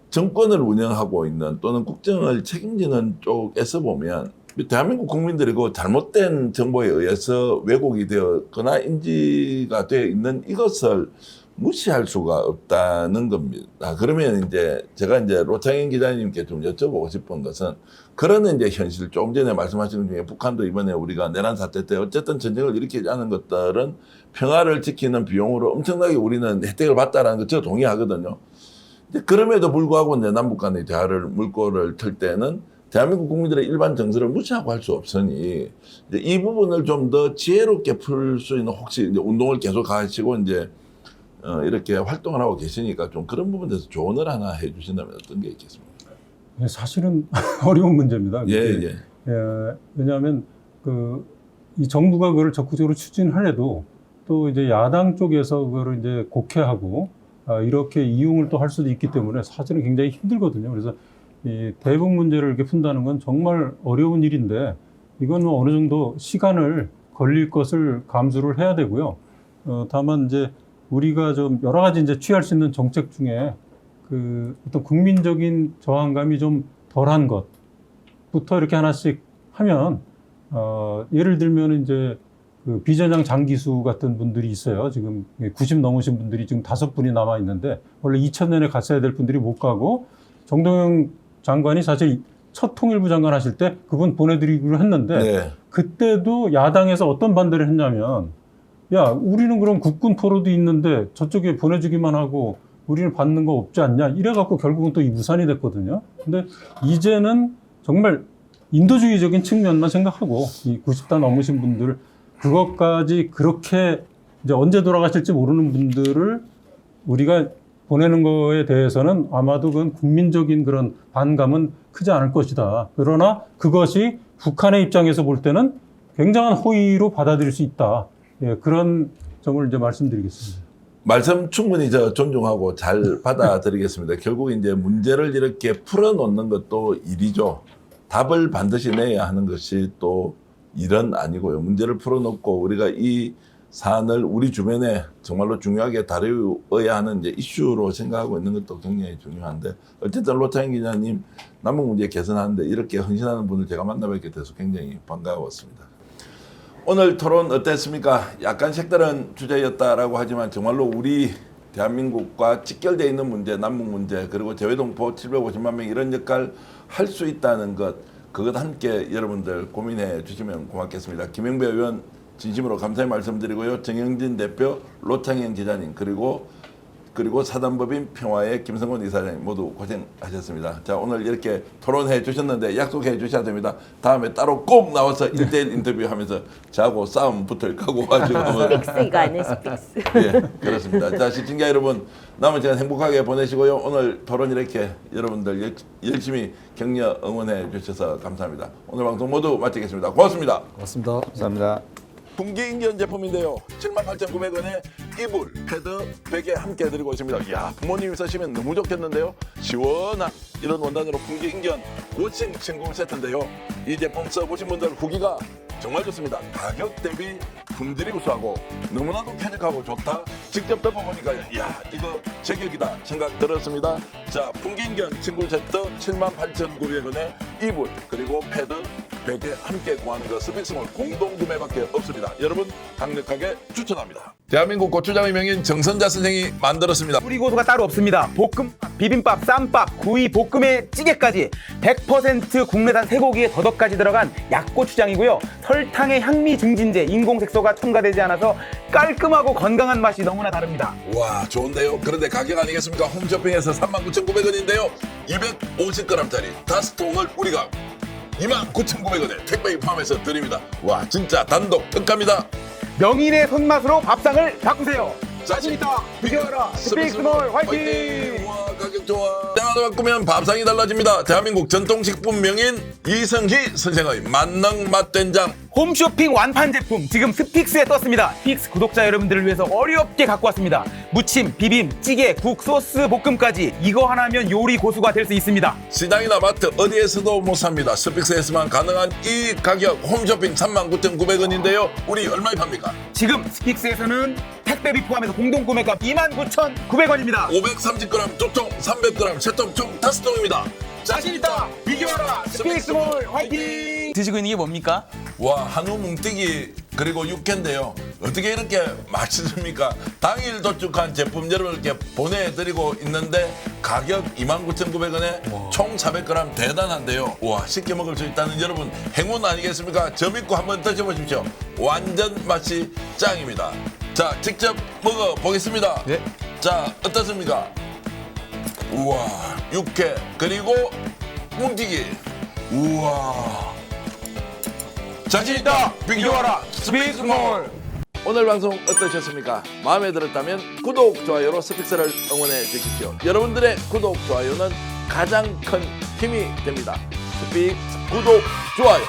정권을 운영하고 있는 또는 국정을 책임지는 쪽에서 보면 대한민국 국민들이 그 잘못된 정보에 의해서 왜곡이 되었거나 인지가 되어 있는 이것을 무시할 수가 없다는 겁니다. 그러면 이제 제가 이제 로창인 기자님께 좀 여쭤보고 싶은 것은 그런 이제 현실 조금 전에 말씀하신 것 중에 북한도 이번에 우리가 내란 사태 때 어쨌든 전쟁을 일으키지 않은 것들은 평화를 지키는 비용으로 엄청나게 우리는 혜택을 받다라는 거 저 동의하거든요. 근데 그럼에도 불구하고 이제 남북 간의 대화를 물꼬를 틀 때는 대한민국 국민들의 일반 정서를 무시하고 할 수 없으니 이제 이 부분을 좀 더 지혜롭게 풀 수 있는 혹시 이제 운동을 계속 하시고 이제 이렇게 활동을 하고 계시니까 좀 그런 부분에 대해서 조언을 하나 해주신다면 어떤 게 있겠습니까? 예, 사실은 어려운 문제입니다. 예, 그게. 예. 왜냐하면 이 정부가 그걸 적극적으로 추진하려도 또 이제 야당 쪽에서 그걸 이제 곡해하고 이렇게 이용을 또 할 수도 있기 때문에 사실은 굉장히 힘들거든요. 그래서 이 대북 문제를 이렇게 푼다는 건 정말 어려운 일인데 이건 어느 정도 시간을 걸릴 것을 감수를 해야 되고요. 다만 이제 우리가 좀 여러 가지 이제 취할 수 있는 정책 중에 그 어떤 국민적인 저항감이 좀 덜한 것부터 이렇게 하나씩 하면 예를 들면 이제 그 비전향 장기수 같은 분들이 있어요. 지금 90 넘으신 분들이 지금 5분이 남아 있는데 원래 2000년에 갔어야 될 분들이 못 가고 정동영 장관이 사실 첫 통일부 장관 하실 때 그분 보내드리기로 했는데 네. 그때도 야당에서 어떤 반대를 했냐면 야 우리는 그럼 국군 포로도 있는데 저쪽에 보내주기만 하고 우리는 받는 거 없지 않냐 이래갖고 결국은 또 이 무산이 됐거든요. 근데 이제는 정말 인도주의적인 측면만 생각하고 이 90다 넘으신 분들 그것까지 그렇게 이제 언제 돌아가실지 모르는 분들을 우리가 보내는 거에 대해서는 아마도 그건 국민적인 그런 반감은 크지 않을 것이다. 그러나 그것이 북한의 입장에서 볼 때는 굉장한 호의로 받아들일 수 있다. 예, 그런 점을 이제 말씀드리겠습니다. 말씀 충분히 저 존중하고 잘 받아들이겠습니다. 결국 이제 문제를 이렇게 풀어놓는 것도 일이죠. 답을 반드시 내야 하는 것이 또 일은 아니고요. 문제를 풀어놓고 우리가 이 사안을 우리 주변에 정말로 중요하게 다루어야 하는 이제 이슈로 생각하고 있는 것도 굉장히 중요한데 어쨌든 로창인 기자님 남북 문제 개선하는데 이렇게 헌신하는 분을 제가 만나뵙게 돼서 굉장히 반가웠습니다. 오늘 토론 어땠습니까? 약간 색다른 주제였다라고 하지만 정말로 우리 대한민국과 직결되어 있는 문제, 남북 문제, 그리고 재외동포 750만 명 이런 역할 할 수 있다는 것, 그것 함께 여러분들 고민해 주시면 고맙겠습니다. 김영배 의원 진심으로 감사의 말씀드리고요. 정영진 대표, 로창현 기자님 그리고 사단법인 평화의 김성곤 이사장님 모두 고생하셨습니다. 자, 오늘 이렇게 토론해 주셨는데 약속해 주셔야 됩니다. 다음에 따로 꼭 나와서 1대1 인터뷰하면서 저하고 싸움 붙을 각오 가지고 스픽스 이거 아니에요, 스픽스. 예, 그렇습니다. 자, 시청자 여러분 남은 시간 행복하게 보내시고요. 오늘 토론 이렇게 여러분들 열심히 격려 응원해 주셔서 감사합니다. 오늘 방송 모두 마치겠습니다. 고맙습니다. 고맙습니다. 감사합니다. 분기인견 제품인데요. 78,900원에 이불, 패드, 베개 함께 드리고 있습니다. 이야, 부모님이 쓰시면 너무 좋겠는데요. 시원한 이런 원단으로 분기인견 워싱 진공 세트인데요. 이 제품 써보신 분들 후기가 정말 좋습니다. 가격 대비 품질이 우수하고 너무나도 쾌적하고 좋다. 직접 덮어보니까 이야, 이거 제격이다 생각 들었습니다. 자, 분기인견 진공 세트 78,900원에 이불 그리고 패드, 베개 함께 구하는 거 스픽스몰 공동 구매밖에 없습니다. 여러분 강력하게 추천합니다. 대한민국 고추장의 명인 정선자 선생이 만들었습니다. 뿌리 고수가 따로 없습니다. 볶음, 비빔밥, 쌈밥, 구이, 볶음에 찌개까지 100% 국내산 쇠고기에 더덕까지 들어간 약고추장이고요. 설탕의 향미 증진제, 인공색소가 첨가되지 않아서 깔끔하고 건강한 맛이 너무나 다릅니다. 와, 좋은데요. 그런데 가격 아니겠습니까? 홈쇼핑에서 39,900원인데요. 250g짜리 5통을 우리가 29,900원에 택배비 포함해서 드립니다. 와, 진짜 단독 특가입니다. 명인의 손맛으로 밥상을 바꾸세요. 자신 있다. 비교하라. 스픽스몰 화이팅! 와, 가격 좋아. 때마다 바꾸면 밥상이 달라집니다. 대한민국 전통식품 명인 이성희 선생의 만능 맛된장. 홈쇼핑 완판 제품 지금 스픽스에 떴습니다. 스픽스 구독자 여러분들을 위해서 어렵게 갖고 왔습니다. 무침, 비빔, 찌개, 국, 소스, 볶음까지 이거 하나면 요리 고수가 될 수 있습니다. 시장이나 마트 어디에서도 못 삽니다. 스픽스에서만 가능한 이 가격 홈쇼핑 39,900원인데요. 우리 얼마에 팝니까? 지금 스픽스에서는 택배비 포함해서 공동 구매가 29,900원입니다. 530g 2통, 300g 3통 총 5통입니다. 자신 있다. 비교하라. 스픽스몰 화이팅! 드시고 있는 게 뭡니까? 와, 한우 뭉티기 그리고 육회인데요. 어떻게 이렇게 맛있습니까? 당일 도축한 제품 여러분께 보내드리고 있는데 가격 29,900원에 총 400g 대단한데요. 와, 쉽게 먹을 수 있다는 여러분 행운 아니겠습니까? 저 믿고 한번 드셔보십시오. 완전 맛이 짱입니다. 자, 직접 먹어보겠습니다. 네. 자, 어떻습니까? 우와, 육회 그리고 뭉티기. 우와, 자신 있다. 비교하라. 스픽스몰. 오늘 방송 어떠셨습니까? 마음에 들었다면 구독, 좋아요로 스픽스를 응원해 주십시오. 여러분들의 구독, 좋아요는 가장 큰 힘이 됩니다. 스픽스 구독, 좋아요.